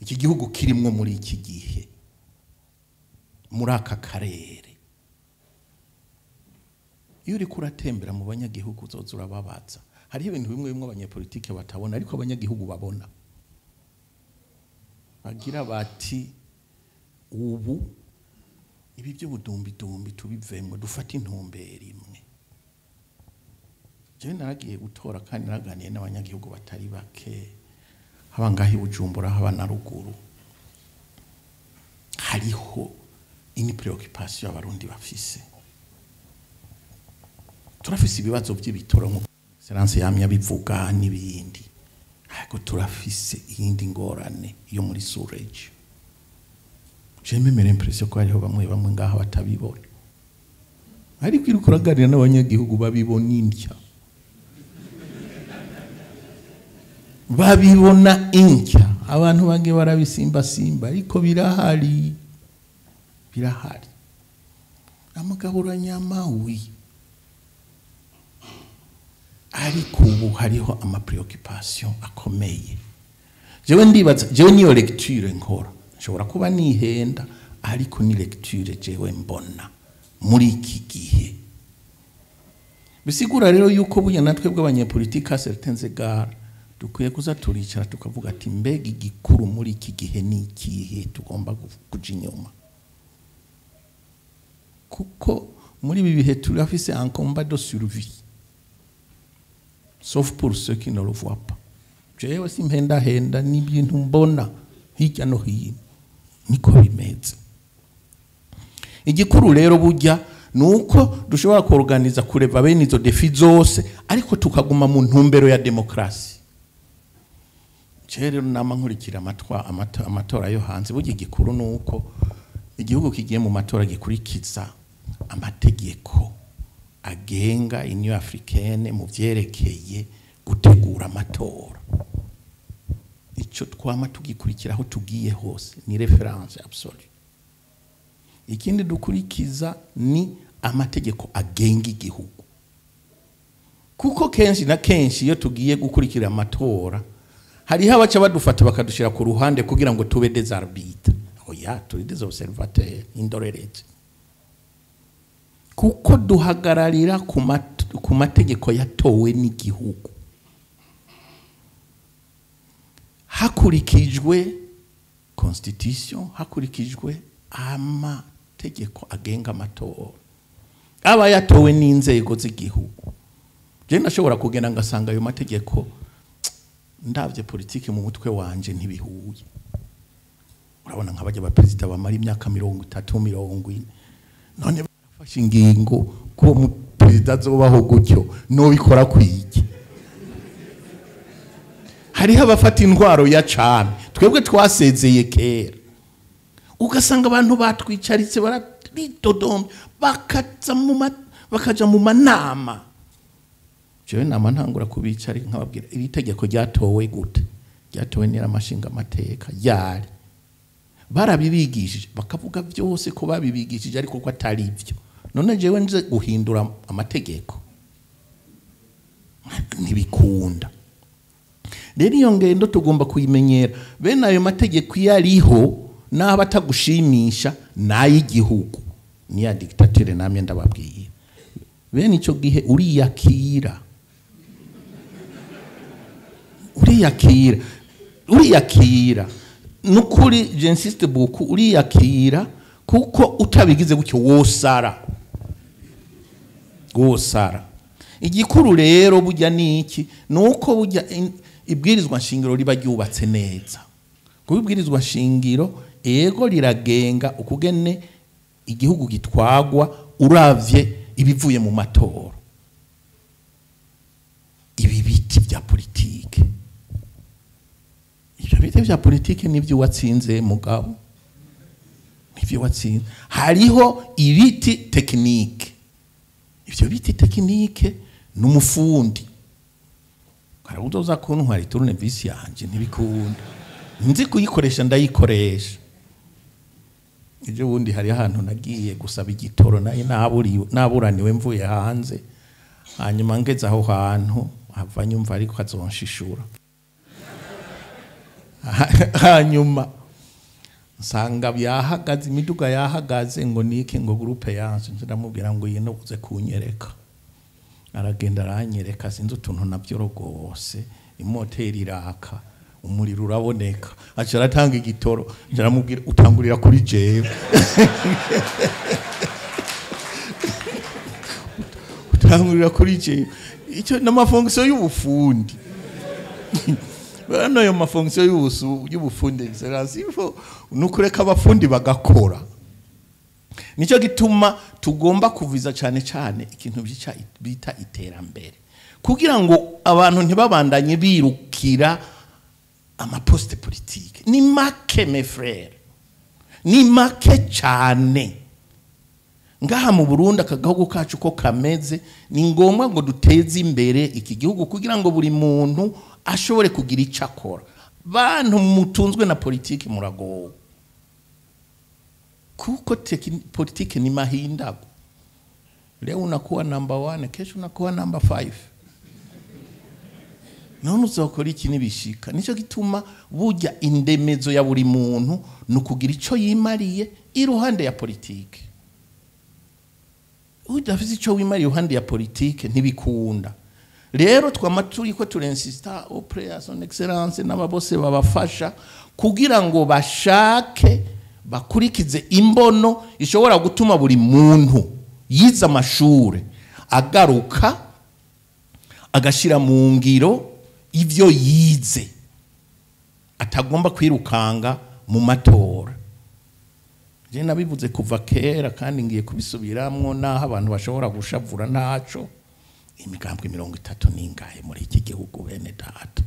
iki gihugu kirimwo muri iki gihe muri aka karere iyo uri kuratembera mu banyagihugu uzoza urababaza hariho ibintu bimwe bimwe abanyapolitike batabona ariko abanyagihugu babona bagira bati ubu ibi byo budumbi tubivemo dufata intumbero imwe je naragiye gutora kandi naraganiye n'abanyagihugu batari bake haba ngahi Bujumbura haba na ruguru hariho ini preoccupation abarundi bafise turafise ibibazo by'ibitoro nko excellence yamya bivuga n'ibindi ariko turafise iyindi ngorane yo muri storage J'aime me l'impression ko hariho bamwe ngaha batabibona ariko iri kuraganira n'abanyagihugu babibona indya babibona indya abantu bange barabisimba ariko birahari amagabura nyamawi ariko ubu hariho ama preoccupation akomeye jewe ndibaza jewe niyo lecture nkora nshobora kuba nihenda ariko ni lecture jewe mbona muri iki gihe bisigura rero yuko bunya natwe bw'abanyepolitika certains égards dukwiye kuza turicara tukavuga ati mbega igikuru muri iki gihe ni ikihe tugomba kuja inyuma kuko muri ibi bihe turafise un combat de survie sauf pour ceux qui ne le voient pas jewe simpenda n'ibintu mbona hirya no hino niko bimeze igikuru rero burya nuko dushobora kuorganiza kureva bene izo defi zose ariko tukaguma mu ntumbero ya demokrasi rero nama nkurikira amatora yo hanze burya igikuru nuko igihugu kigiye mu matora gikurikiza amategeko agenga Union Africaine mu vyerekeye gutegura amatora ico twama tugikurikira aho tugiye hose ni reference absolue ikindi dukurikiza ni amategeko agenga igihugu kuko kenshi na kenshi iyo tugiye gukurikira amatora hariho abaca badufata bakadushira ku ruhande kugira ngo tube des arbitres oya turi des observateurs indorerezi kuko duhagararira ku mategeko yatowe n'igihugu hakurikijwe constitution hakurikijwe amategeko agenga amatora aba yatowe n'inzego z'igihugu je nashobora kugenda ngasanga ayo mategeko ndavye politike mu mutwe wanje ntibihuye urabona nk'abajya ba president bamara imyaka 30-40 none barafashe ingingo ko mu president azobaho gutyo no bikora kwiki hariho abafata indwaro ya cami twebwe twasezeye kera ugasanga abantu batwicaritse baritodomba bakaja mu manama jewe nama ntangura kubicara nkababwira iri tegeko ryatowe gute ryatowe nira amashinga amateka yari barabibigishije bakavuga byose ko babibigishije ariko ko atari ivyo none jewe nje guhindura amategeko ntibikunda. Rero iyo ngendo tugomba kuyimenyera, bene ayo mategeko iyo ariho n'aba atagushimisha n'ay'igihugu, niya dictature namye ndababwiye, bene icyo gihe uriyakira nukuri, j'insiste beaucoup, uriyakira kuko utabigize gutyo wosara. Igikuru rero burya niki, nuko burya ibwirizwa nshingiro riba ryubatse neza. Kubibwirizwa nshingiro ego liragenga ukugene igihugu gitwagwa uravye ibivuye mu matora. Ibi biti vya politike, ivyo biti vya politike nivyo watsinze mugabo, nivyo watsinze. Hariho ibiti tekinike, ivyo biti tekinike n'umufundi. Karabudoza kuntu hari turunevisi yanje ntibikunda, nzi kuyikoresha ndayikoresha. Ejo bundi hari ahantu nagiye gusaba igitoro naburaniwe mvuye hanze, hanyuma ngeze aho hantu hava nyumva ariko azonshishura. Hanyuma nsanga byahagaze, imiduga yahagaze, ngo niki ngo groupe yanse, ndamubwira ngo yino uze kunyereka. Aragenda aranyereka, sinzi utuntu navyo rwose, imoteri iraka, umuriro uraboneka, aca aratanga igitoro, ndaramubwira utangurira kuri jewe. Utangurira kuri jewe. Icyo n'amafonction y'ubufundi. Bano yo mafonction y'ubufundi sifo nukureka abafundi bagakora. Nico gituma tugomba kuviza cyane cyane ikintu bita iterambere, kugira ngo abantu ntibabandanye birukira amaposte politique. Ni make mes frères, ni make cyane. Ngaha mu Burundi akagahugu kacu ko kameze, ni ngombwa ngo duteze imbere iki gihugu kugira ngo buri muntu ashobore kugira icyo akora. Bantu mutunzwe na politiki muragowe, kuko politiki ni mahindago. Leo unakuwa number 1, kesho unakuwa number 5. None uzokora iki nibishika? Nico gituma burya indemezo ya buri muntu nukugira ico yimariye iruhande ya politiki. Udafise ico wimariye iruhande ya politiki ntibikunda. Rero twamaturi ko turensista auprès son excellence n'ababose babafasha kugira ngo bashake bakurikize imbono ishobora gutuma buri muntu yiza amashure agaruka agashira mu ngiro ivyo yize, atagomba kwirukanga mu matora. Je nabivuze kuva kera kandi ngiye kubisubiramwo, naho abantu bashobora gushavura ntaco. Imigambwe 30 ningahe muri iki gihugu bene data.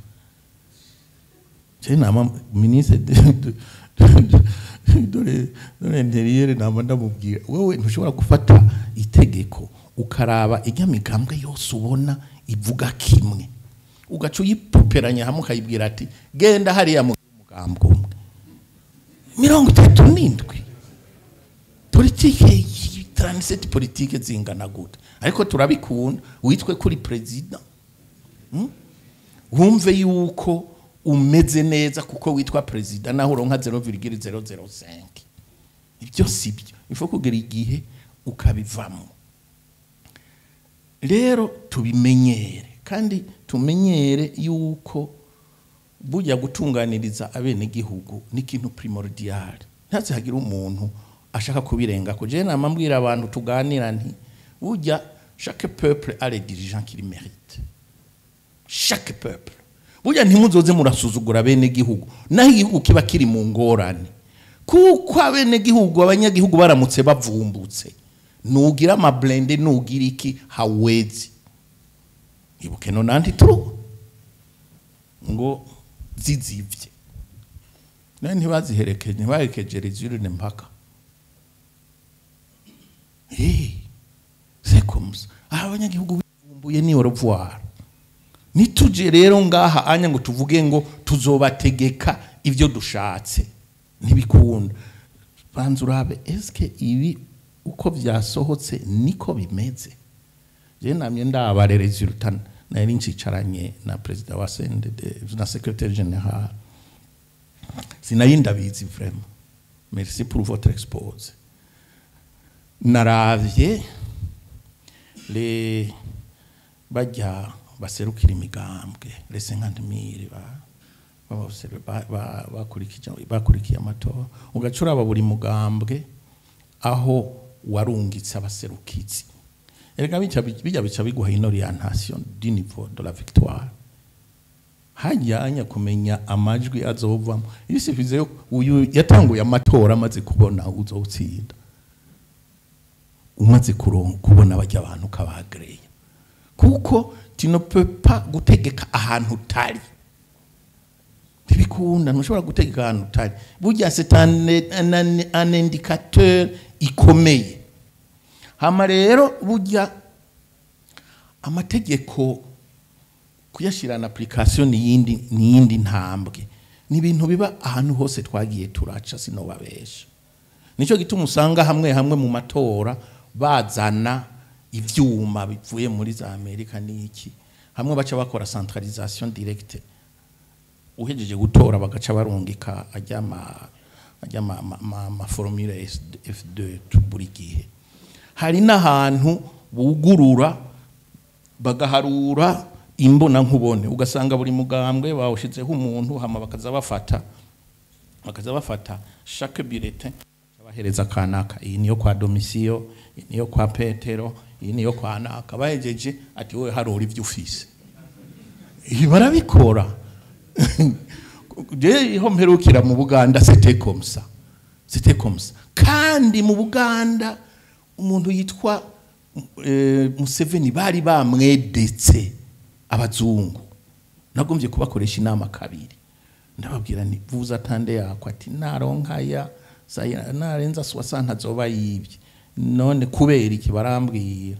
Je nama ministre dore nteriere nama ndamubwira, wewe ntushobora gufata itegeko ukaraba ijya migambwe yose ubona ivuga kimwe, ugacu yipoperanya hamwe ukayibwira ati genda hariya mu mugambwe umwe. 37 politike 37 politike zingana gute, ariko turabikunda. Witwe kuri president, wumve yuko umeze neza kuko witwa president naho uronka 0,005. Ibyo sibyo, ifo kugera igihe ukabivamo. Rero tubimenyere kandi tumenyere yuko burya gutunganiriza abene gihugu ni ikintu primordial. Ntaze hagira umuntu ashaka kubirenga ko. Je namambwira abantu tuganira nti burya chaque peuple a les dirigeants qui le méritent. Chaque peuple. Burya ntimuzoze murasuzugura bene gihugu naho igihugu kiba kiri mu ngorane, kuko abene gihugu abanyagihugu baramutse bavumbutse nugira amablende nugira iki hawezi. Ibuke no nanti tru ngo zizivye nani ntibaziherekeje ntibaherekeje rezurune mpaka. C'est comme ça. Abanyagihugu bivumbuye ni au nituje rero ngaha anya ngo tuvuge ngo tuzobategeka ivyo dushatse ntibikunda. Banza urabe eske ibi uko vyasohotse niko bimeze. Je namye ndabarereza urutana nari ncicaranye na president wa CNDD na secrétaire général sinari ndabizi vraiment. Merci pour votre expose. Naravye les bajya baserukira imigambwe les 50,000 bakurikiye amatora ugacura buri mugambwe aho warungitse abaserukizi. Erega bica biguha une orientation du niveau de la victoire. Hajyanya kumenya amajwi azovamo. Ibisifize yo uyu yatanguye amatora amaze kubona uzotsinda. Umaze kubona bajya abantu kabagreye. Kuko tu ne peux pas gutegeka ahantu tari. Bibikunda ntushobora gutegeka ahantu tari. Burya c'est un indicateur ikomeye. Hama rero burya amategeko kuyashira na application ni yindi ntambwe. Ni ibintu biba ahantu hose twagiye turaca sinobabesha. Nico gituma usanga hamwe mu matora bazana ivyuma bivuye muri za Amerika niki. Hamwe baca bakora centralisation directe. Uhejeje gutora bagaca barungika ma formule F2 buri gihe. Hari n'ahantu bugurura bagaharura imbona nkubone ugasanga buri mugambwe bawushizeho umuntu hama bakaza bafata chaque bulletin bahereza kanaka. Iyi niyo kwa Domisio, iyi niyo kwa Petero, iyi niyo kwa Naka. Bahejeje ati wowe harura ivyo ufise. Ibi barabikora. Je ho mperukira mu Buganda c'était comme ça. Kandi mu Buganda umuntu yitwa Museveni bari bamwedetse abazungu. Nagomvye kubakoresha inama kabiri. Ndababwira ni vuza tande yakwa ati naronkaya narenza 60 azoba yibye. None kubera iki barambwira.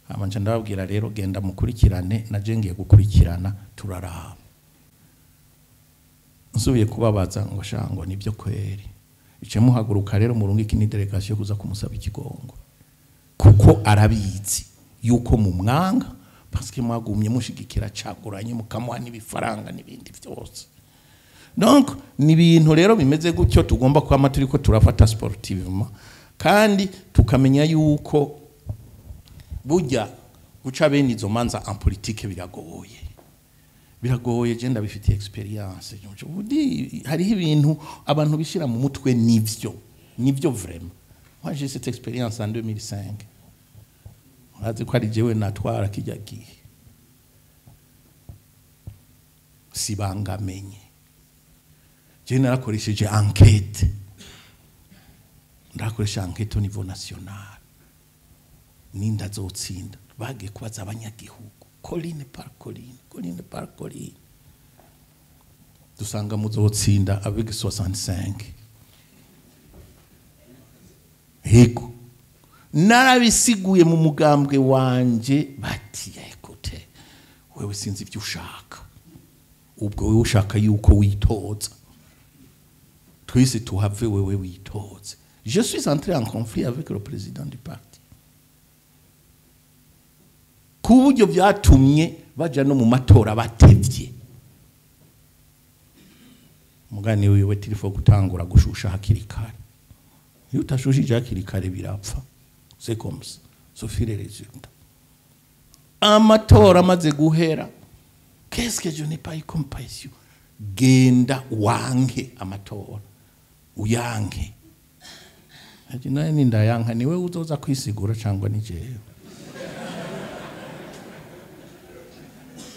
Amanje ndababwira rero genda mukurikirane naje ngiye gukurikirana turaraba. Nsubiye kubabaza ngo shango nibyo kweri. Ice muhaguruka rero murungika ni delegation kuza kumusaba ikigongo. Kuko arabizi yuko mu mwanga parce que mwagumye mushigikira caguranye mukamwa n'ibifaranga n'ibindi byose. Donc ni bintu rero bimeze gutyo tugomba kwa maturiko turafata sportivement kandi tukamenya yuko burya guca bene izo manza en politique biragoye je ndabifitiye experience. Hari ibintu abantu bishira mu mutwe nivyo vraiment. Moi j'ai cette expérience en 2005. Azi ko ari jewe natwara kijya gihe. Sibangamenye. Je narakoresheje enquête. Ndakoresha enquête au niveau national. Ninda zotsinda. Bage kubaza abanyagihugu. Colline par colline. Dusanga muzotsinda avec 65. Hego. Narabisiguye mu mugambwe wanje bati ekote wewe sinzi ivyo ushaka. Ubwo wewe ushaka yuko witoza. Twese tuhave wewe witoze. Je suis entré en conflit avec le président du parti. Kuburyo byatumye baja no mu matora batevye. Mugani wewe tilifo gutangura gushusha hakiri kare. Iyo utashushije hakiri kare birapfa. C'est comme ça. Ce fut les résultats. Amatora amaze guhera. Qu'est-ce que je n'ai pas eu comme passion? Genda wange amatora. Uyange. Ati nani ndayanka niwe uzoza kwisigura cyangwa ni jewe.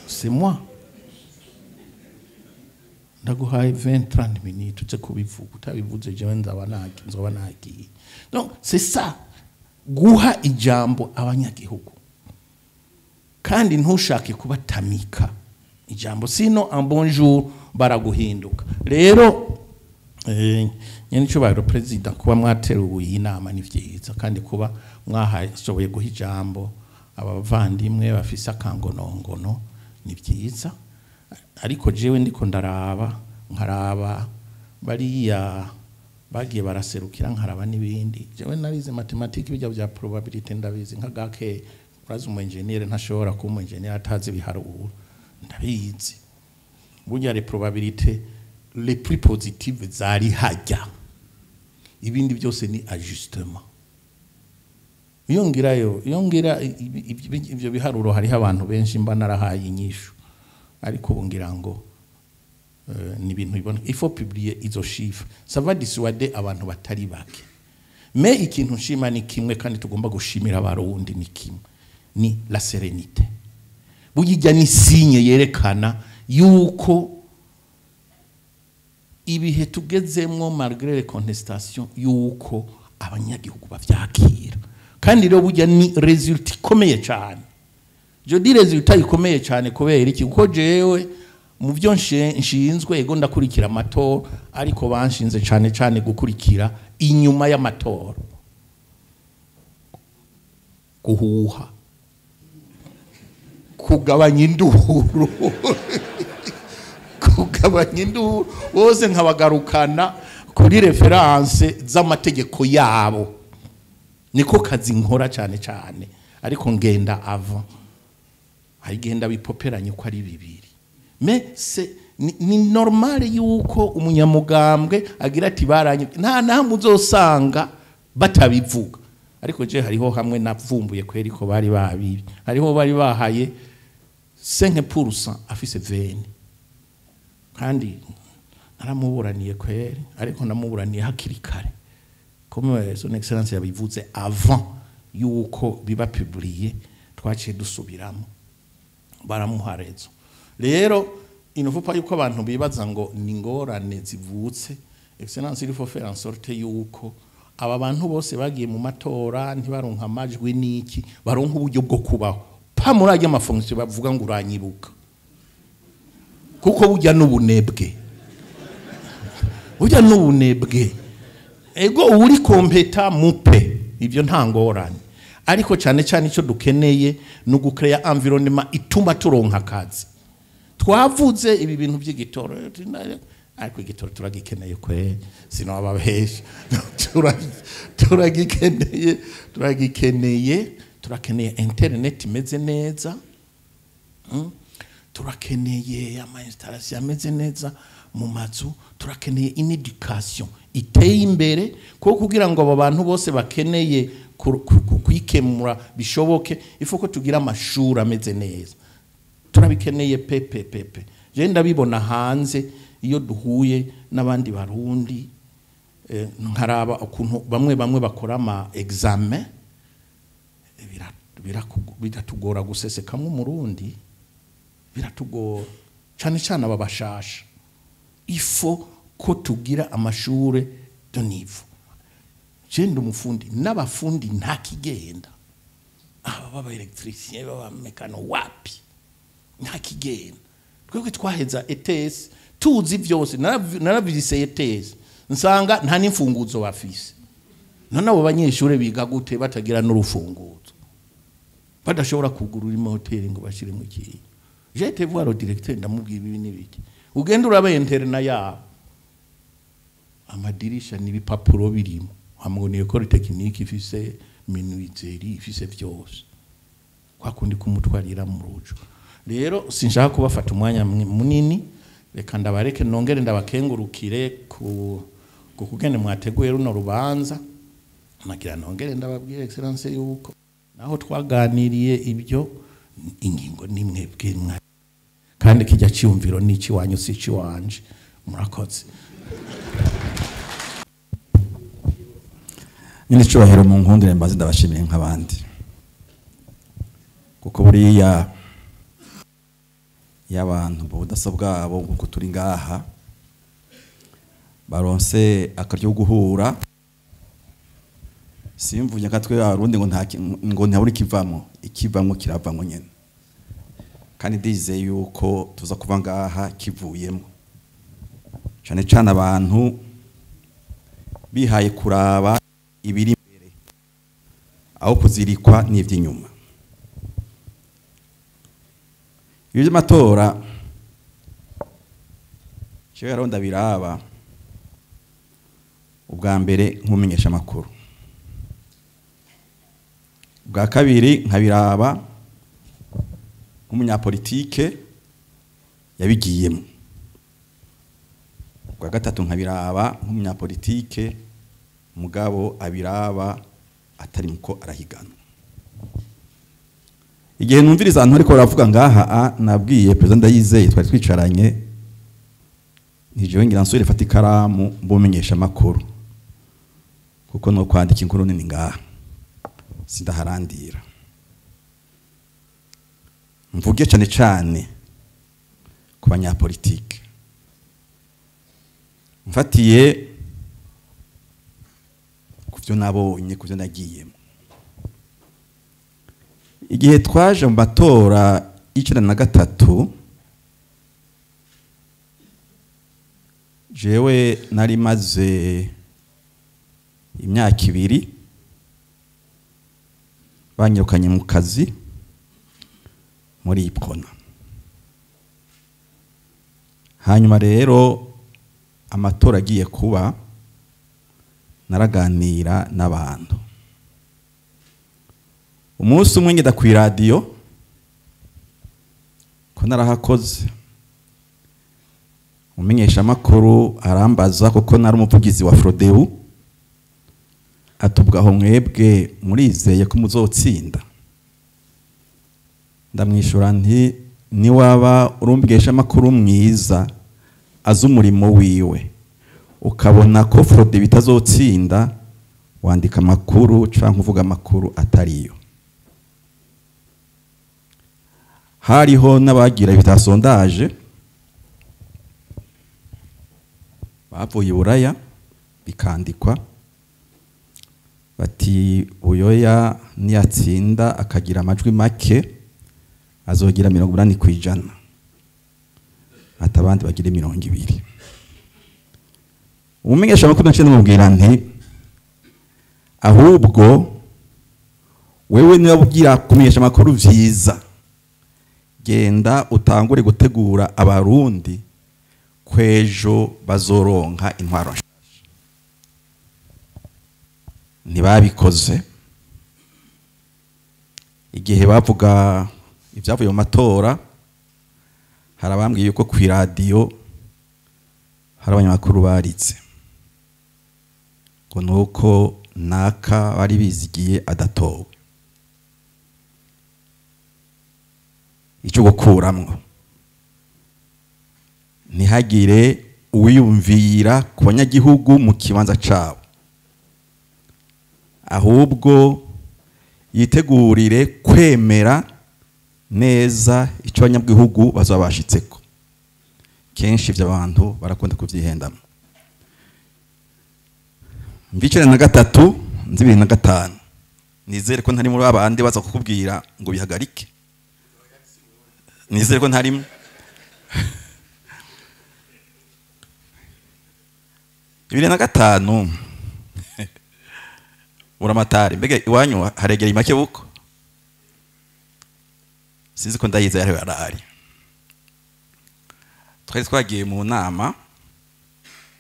C'est moi. Ndaguhaye 20-30 minutes uze kubivuga utabivuze jewe nzoba nagi. Donc c'est ça. Guha ijambo abanyagihugu. Kandi ntushake kubatamika ijambo sino un bonjour baraguhinduka. Rero nyene cyo baro president kuba mwateruye inama nivyiza kandi kuba mwahasoboye guha ijambo abavandimwe bafisa kangonongono nivyiza. Ariko jewe ndiko nkaraba bariya bagiye baraserukira nkaraba nibindi. Jewe narize mathematics bijya bya probability ndabizi nkagake urazi umu engineer ntashobora kuba umu engineer atazi ibiharuro ndabizi burya les probabilités les plus positives zari hajya ibindi byose ni ajustement iyo ngira ibyo biharuro hari abantu benshi mba narahaye inyishu ariko bungira ngo ni ibintu bibona il faut publier izo chiffres ça va dissuader abantu batari bake mais ikintu nshima ni kimwe kandi tugomba gushimira abarundi ni kimwe ni la sérénité bujya ni signe yerekana yuko ibihe tugezemwo malgré les contestations yuko abanyagihugu bavyakira kandi rero bujya ni resultat ikomeye cyane je dis resultat ikomeye cyane kubera iki kuko jewe mu byo nshinzwe ego ndakurikira amatora ariko banshinze cyane gukurikira inyuma y'amatora guhuha kugabanya induru bose nkabagarukana kuri reference z'amategeko yabo niko kazi nkora cyane ariko ngenda ava ayigenda bipoperanye ko ari bibiri mais ni normal yuko umunyamugambwe agira ati baranye nta muzosanga batabivuga ariko je hariho hamwe navumbuye kweri ko bari babibi hariho bari bahaye 5% afise 20 kandi naramuburaniye kweri ariko namuburaniye hakiri kare comme son excellence yabivuze avant yuko biba publié twaciye dusubiramo baramuharezo rero inovuga pas yuko abantu bibaza ngo ni ngorane zivutse excellence il faut faire en sorte yuko aba bantu bose bagiye mu matora ntibaronka amajwi niki baronka uburyo bwo kubaho pa murajya amafonction bavuga ngo uranyibuka kuko bujya n'ubunebwe ego uri kompeta mupe ibyo nta ngorane ariko cyane icyo dukeneye no gucreate environnement ituma turonka akazi twavuze ibi bintu by'igitoro ariko igitoro turagikeneye kwe sino ababesha turakeneye internet imeze neza turakeneye ama installation ameze neza mu mazu turakeneye in education iteye imbere ko kugira ngo abo bantu bose bakeneye kwikemura bishoboke ifo ko tugira amashuri ameze neza turabikeneye pepe je ndabibona hanze iyo duhuye n'abandi barundi nkaraba ukuntu bamwe bakora ama examen biratugora gusesekamwe umurundi biratugora cyane ababashasha ifo ko tugira amashure de niveau jende umufundi n'abafundi nta kigenda baba electricien baba mekano wapi nta kigenda twebwe twaheza ETS tuzi byose naravise ETS nsanga nta n'imfunguzo bafise none abo banyeshure biga gute batagira n'urufunguzo badashobora kugurura imoteri ngo bashire mu kiyi j'ai été voir le directeur ndamubwiye ibi n'ibiki ugenda urabaye interna yabo amadirisha n'ibipapuro birimo hamwe ni école technique ifise minuiteri ifise byose kwa kundi kumutwarira mu rujo rero sinshaka kubafata umwanya munini reka ndabareke nongere ndabakengurukire ku kugende mwateguye runo rubanza nagira nongere ndababwire excellence yuko naho twaganiriye ibyo ingingo nimwe bw'imwe kandi kijya cyumviro n'iki wanyu sici wanje murakoze nyine cyubahiro mu nkundire mbaze ndabashimiye nk'abandi kuko buriya y'abantu budasa bwabo kuko turi ngaha baronse akaryo guhura simvuye katwe arundi ngo ntaburi ikivamo kiravamo nyene kandi ndize yuko tuza kuva ngaha kivuyemo cyane abantu bihaye kuraba ibiri imbere aho kuzirikwa n'ivy'inyuma ibyo matora cyo yaronda biraba ubwa mbere nkumenyesha makuru bwa kabiri nkabiraba nk'umunyapolitike yabigiyemo, bwa gatatu nkabiraba nk'umunyapolitike mugabo abiraba atari muko arahigana. Igihe numviriza abantu ariko baravuga ngaha nabwiye president Ndayizeye twari twicaranye nijewe ngira nsubire fata ikaramu mbumenyesha amakuru kuko no kwandika inkuru nini ngaha sindaharandira, mvuge cyane cyane ku banyapolitike mfatiye kuvyo nabonye kuvyo nagiyemo. Igihe twaje mu matora y'93 jewe nari maze imyaka 2 banyirukanye mu kazi muri Ipona. Hanyuma rero amatora agiye kuba naraganira n'abantu. Umunsi umwe ngenda ku radio ko narahakoze umenyesha amakuru arambaza kuko nari umuvugizi wa Frodeu, atubwaho mwebwe murizeye ko muzotsinda. Ndamwishura nti ni waba urumbwisha amakuru mwiza azi umurimo wiwe ukabona ko Frodeu bitazotsinda wandika amakuru canke uvuga amakuru atariyo. Hariho n'abagira ibitasondaje bavuye Buraya bikandikwa bati uyoya niyatsinda akagira amajwi make azogira 80%, atabandi bagire 20%. Umumenyesha amakuru nce n'umubwira nti ahubwo wewe niba ugira kumenyesha amakuru vyiza genda utangure gutegura abarundi kwejo bazoronka intwaro nshasha. Ntibabikoze. Igihe bavuga ibyavuye mu matora harabambwiye yuko ku radio hari abanyamakuru baritse ngo nuko naka bari bizigiye adatowe. Icyo gukuramwo ntihagire uwiyumvira ku banyagihugu mu kibanza cabo, ahubwo yitegurire kwemera neza icyo abanyagihugu bazabashitseko. Kenshi ivyo abantu barakunda kuvyihendamo. 2023 nzi 2025 nizere ko ntari muri abandi baza kukubwira ngo bihagarike. Nizere ko ntarimo. Bibiri na gatanu uramatari mbege iwanyu haregera imake buko sinzi ko Ndayize yari arari. Twari twagiye mu nama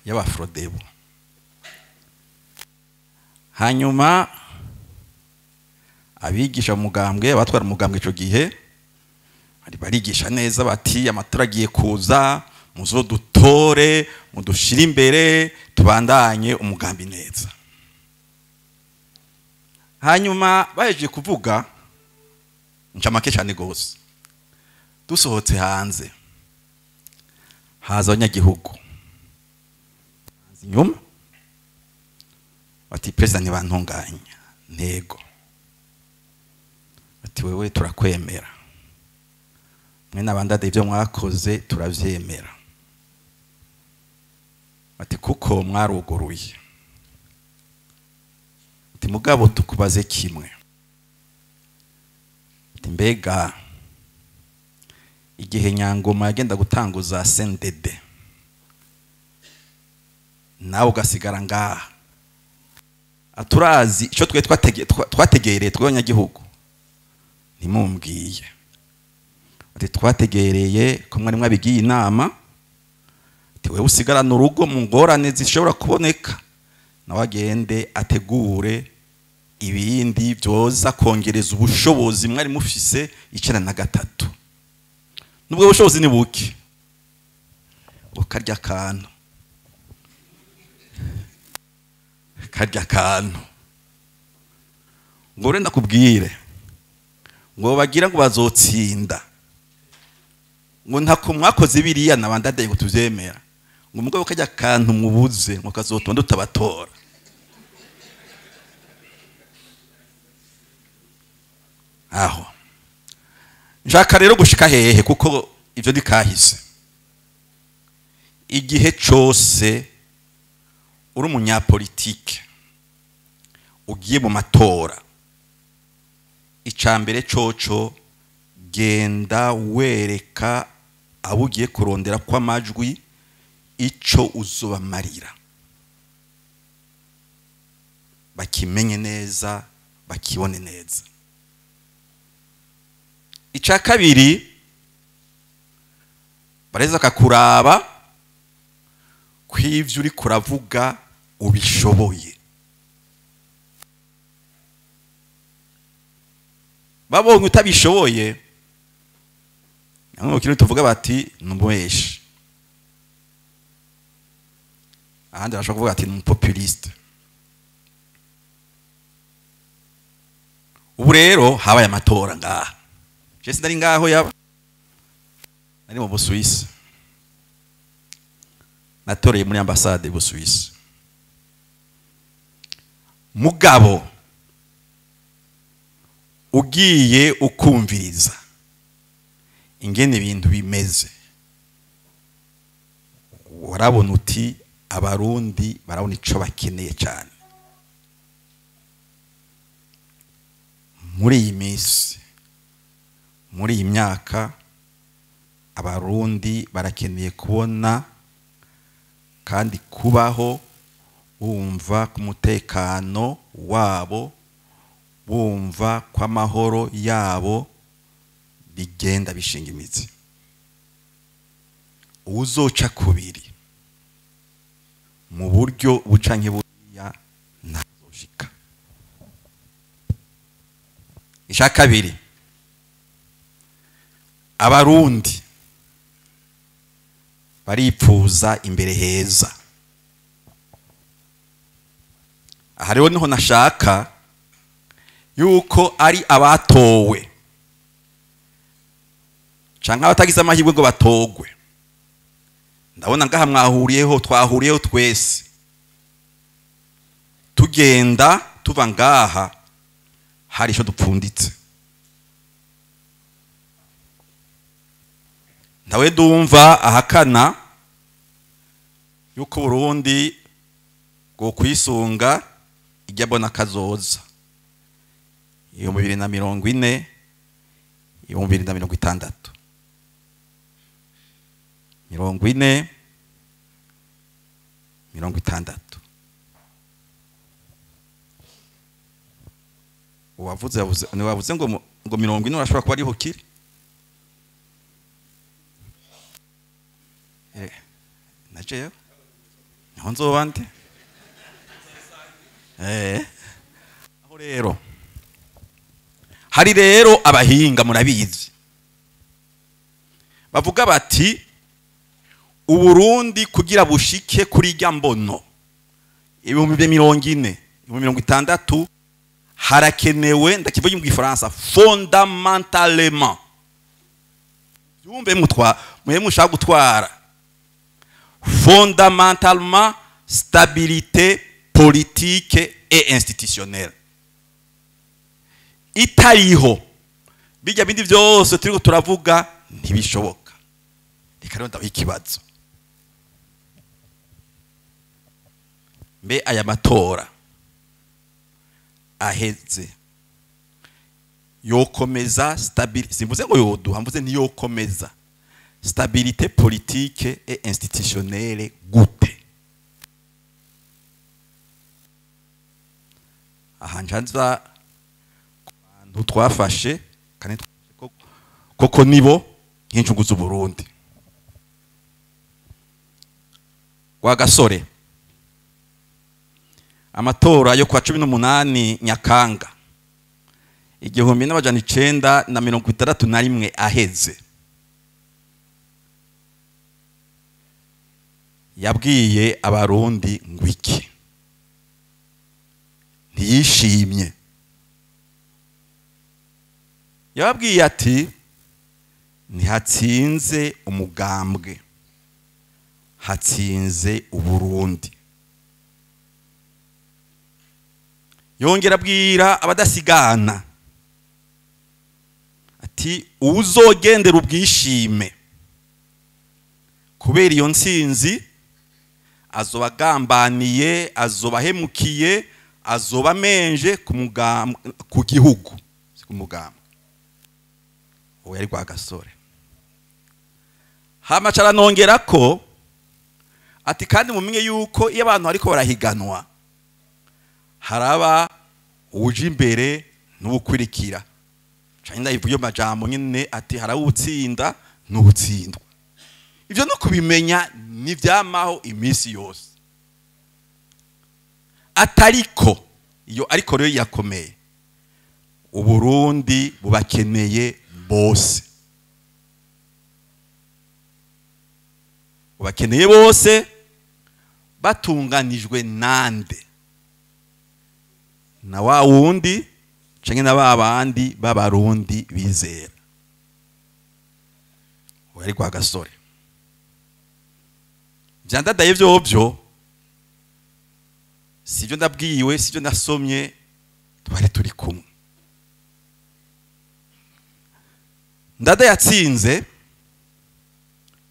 y'abafrodebo, hanyuma abigisha umugambwe batwara umugambwe ico gihe barigisha neza bati amatora agiye kuza muzo dutore mudushira imbere tubandanye umugambi neza. Hanyuma baheje kuvuga ncamake cyane gose dusohotse hanze haza abanyagihugu nyuma bati president Neva ntunganya ntego bati wewe turakwemera mwe nabandade ibyo mwakoze turavyemera bati kuko mwaruguruye bati mugabo tukubaze kimwe bati mbega igihe Nyangoma yagenda gutanguza CNDD nawe ugasigara ngaha aturazi ico twe twategereye tw'abanyagihugu ntimumbwiye ati twategereye ko mwari mwabigiye inama ati wewe usigarana urugo mu ngorane zishobora kuboneka nawe agende ategure ibindi byoza kongereza ubushobozi mwari mufise 93 nubwo ubushobozi ni buke ukarya kantu ngo renda kubwire ngo bagira ngo bazotsinda ngo ntako mwakoze biriya nabandadaye ngo tuvyemera ngo mugabo kajya kantu mubuze ngo kazotonda utabatora aho nshaka rero gushika hehe kuko ivyo dikahise igihe cyose uri umunyapolitike ugiye mu matora icambere coco genda wereka abugiye kurondera kwa majwi ico uzobamarira bakimenye neza bakibone neza. Ica kabiri bareza kakuraba kw'ivyo uri kuravuga ubishoboye. Babonye utabishoboye namwe kintu tuvuga bati numboeshe, ahandi bashaka kuvuga ati populiste. Ubu rero habaye amatora ngaha, je sindari ngaho yaba nari mu Busuwisi, natoreye muri ambassade y'Ubusuwisi. Mugabo ugiye ukumviriza ingene ibintu bimeze, warabona uti abarundi barabona ico bakeneye cyane muri iyi minsi, muri iyi myaka. Abarundi barakeneye kubona kandi kubaho bumva ku mutekano wabo, bumva kwa mahoro yabo bigenda bishinga imizi. Uzoca kubiri mu buryo bucanke buriya ntazoshika. Ica kabiri, abarundi baripfuza imbere heza. Aha rero niho nashaka yuko ari abatowe canke abatagize amahirwe ngo batogwe. Ndabona ngaha mwahuriyeho, twahuriyeho twese tugenda tuva ngaha hari ico dupfunditse. Ndawe dumva ahakana yuko Burundi go kwisunga ijyabona kazoza iyo 2040 iyo 2060 40 wavuze ngo 40 urashobora kuba ariho kiri. Naje naho nzobande aho rero hari rero abahinga murabizi bavuga bati Uburundi kugira bushike kuri rya mbono 2040 2060 harakenewe, ndakivuga mu Gifaransa, fondamentalement yumbe mushaka gutwara, fondamentalement stabilité politique et institutionnelle. Itariho bijya bindi byose turiko turavuga ntibishoboka. Reka ndaho ikibazo, mbe aya matora aheze yokomeza stabilité, simvuze ngo yoduha, mvuze ni yokomeza stabilité politique et institutionnelle gute? Aha njanza abantu twafashe kandi koko nibo nk'incungu z'u Burundi. Wa gasore amatora yo kwa 18 Nyakanga 1961 aheze, yabwiye abarundi ngwiki, ntiyishimye. Yababwiye ati ntihatsinze umugambwe, hatsinze Uburundi. Yongera abwira abadasigana ati uzogendera ubwishime kubera iyo ntsinzi azoba agambaniye, azoba ahemukiye, azoba amenje ku gihugu, ku mugambwe. Uwo yari Rwagasore. Hama caranongera ko ati kandi mumenye yuko iyo abantu ariko barahiganwa haraba uje imbere n'ubukurikira. Cyane ivuyo majambo nyine ati harawutsinda n'ubutsindwa. Ivyo no kubimenya ni vyamaho imisi yose. Atariko iyo ariko rero yakomeye. Uburundi bubakeneye bose. Bubakeneye bose batunganijwe nande. Na wa wundi canke na babandi b'abarundi bizera. Wari Rwagasore. Vyandadaye vyovyo sivyo ndabwiwe, sivyo nasomye, twari turi kumwe. Ndada yatsinze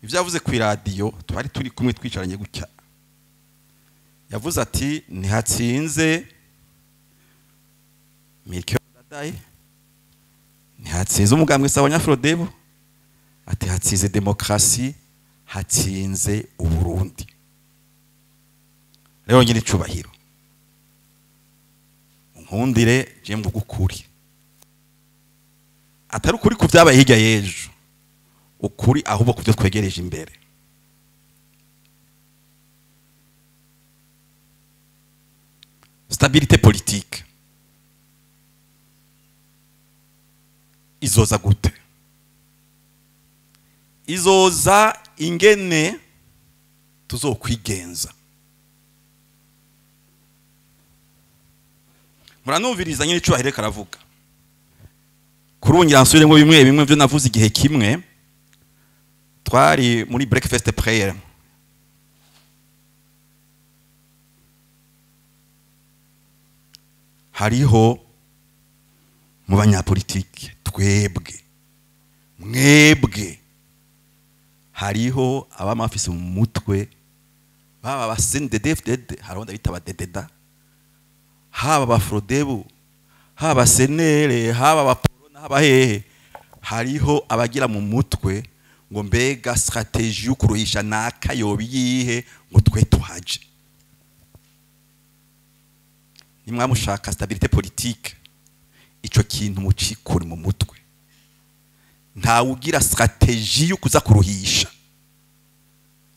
ivyo yavuze ku radio, twari turi kumwe twicaranye gutya. Yavuze ati ntihatsinze Milky Ndadaye, ntihatsinze umugambwe s'abanyafrodebo, ati hatsinze demokrasi, hatsinze Uburundi. Rero nyine icubahiro, nkundire je mvuga ukuri, atari ukuri ku vyabaye hirya y'ejo, ukuri ahubwo ku vyo twegereje imbere. Stabilité politique izoza gute? Izoza ingene tuzokwigenza. Muranumviriza nyine icubahiro karavuga. Kurungira nsubire ngo bimwe bimwe byo navuze igihe kimwe twari muri breakfast prayer. Hariho mu banyapolitike twebwe, mwebwe, hariho abamafise mu mutwe baba basendedefded, haronda bitaba dededa, haba bafrodebu, haba senere, haba baporona, haba hehe, hariho abagira mu mutwe ngo mbega strategie yo kuruhisha naka yobiyihe ngo twe tuhaje. Nimwamushaka stabilité politique, ico kintu mucikuri mu mutwe. Nta ugira strategie yo kuza kuruhisha,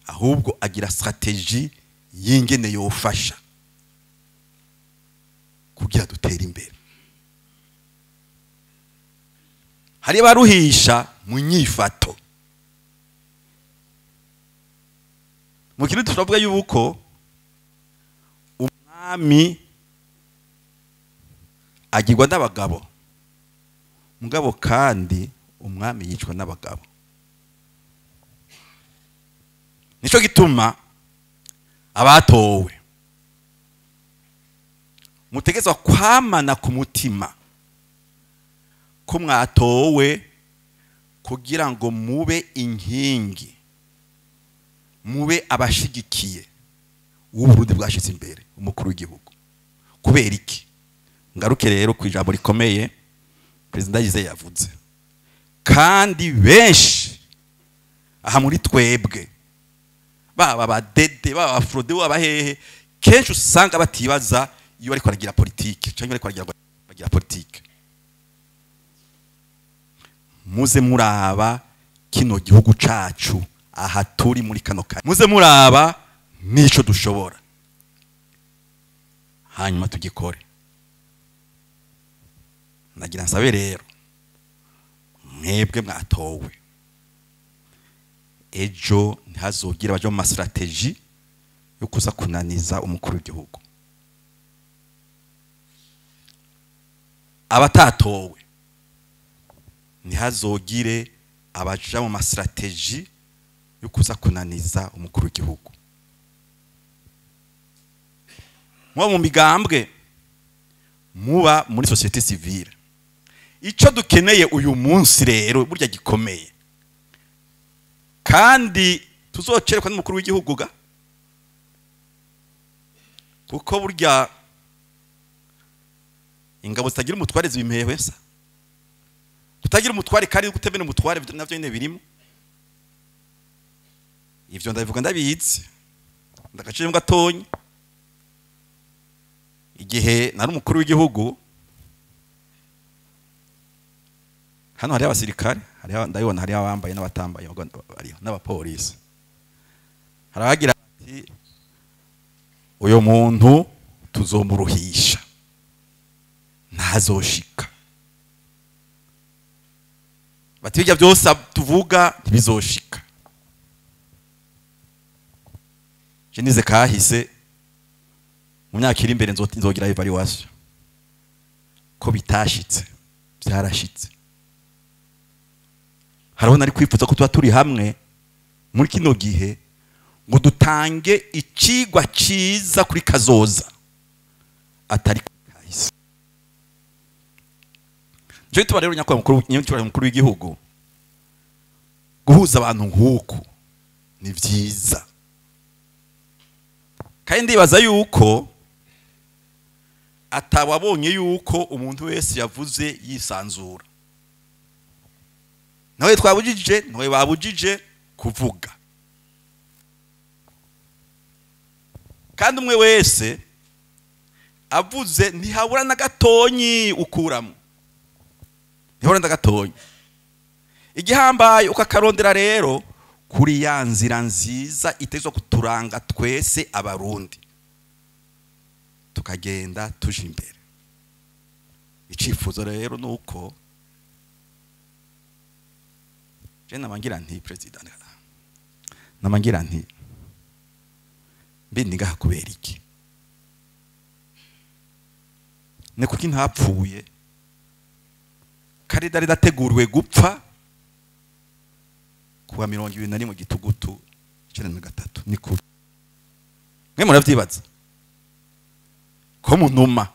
ahubwo agira strategie yingene yofasha kugira dutera imbere. Hari baruhisha mu nyifato. Mu kintu turavuga yuko umwami agirwa n'abagabo, mugabo kandi umwami yicwa n'abagabo. Nico gituma abatowe mutegezwa kwamana ku mutima ko mwatowe kugira ngo mube inkingi, mube abashigikiye w'Uburundi bwashitse imbere, umukuru w'igihugu. Kubera iki? Ngaruke rero ku ijambo rikomeye President Yize yavuze. Kandi benshi aha muri twebwe, baba badede, baba frode, baba hehe, kenshi usanga batibaza iyo ariko aragira politike cyangwa ariko aragira politike. Muze muraba kino gihugu cacu aha turi muri kano kanya, muze muraba nico dushobora. hanyuma tugikore. Nagira nsabe rero mwebwe mwatowe ejo ntihazogira abaje mu mastrategie yo kuza kunaniza umukuru w'igihugu. Abatatowe ntihazogire abaja mu mastrategie yo kuza kunaniza umukuru w'igihugu. Muba mu migambwe, muba muri societe civile. Ico dukeneye uyu munsi rero burya gikomeye, kandi tuzocerekwa n'umukuru w'igihugu ga, kuko burya ingabo zitagira umutware zibimpewe sa, kutagira umutware kandi gutebena umutware navyo nyene birimo. Ivyo ndabivuga ndabizi, ndagaciye gatonyi. Igihe nari umukuru w'igihugu, hano hari abasirikare, ndabibona hari abambaye n'abatambaye, n'abapolisi. Harabagira ati uyo muntu tuzomuruhisha ntazoshika. Bati bijya byose tuvuga ntibizoshika. Je nize kahise mu myaka iri imbere nzogira evaluation ko bitashitse, byarashitse. Hariho nari kwifuza ko tuba turi hamwe muri kino gihe ngo dutange ikigwa ciza kuri kazoza atari kahise. Je tuba rero nyakubahwa mukuru w'igihugu, guhuza abantu nk'uko ni vyiza, kandi ndibaza yuko atawabonye yuko umuntu wese yavuze yisanzura. Nawe twabujije, nawe babujije kuvuga. Kandi umwe wese avuze ntihabura na gatonyi ukuramo. Ntihora ndagatonyi. Igihambaye ukakarondera rero kuri ya nzira nziza itezwa kuturanga twese abarundi, tukagenda tuje imbere. Icifuzo rero nuko je namangira nti president, namangira nti mbe ngaha kubera iki? Ne kuki ntapfuye kari dari dategurwe gupfa kuwa 21 gitugutu 2023. Ni kuri mwe muravyibaza ko munuma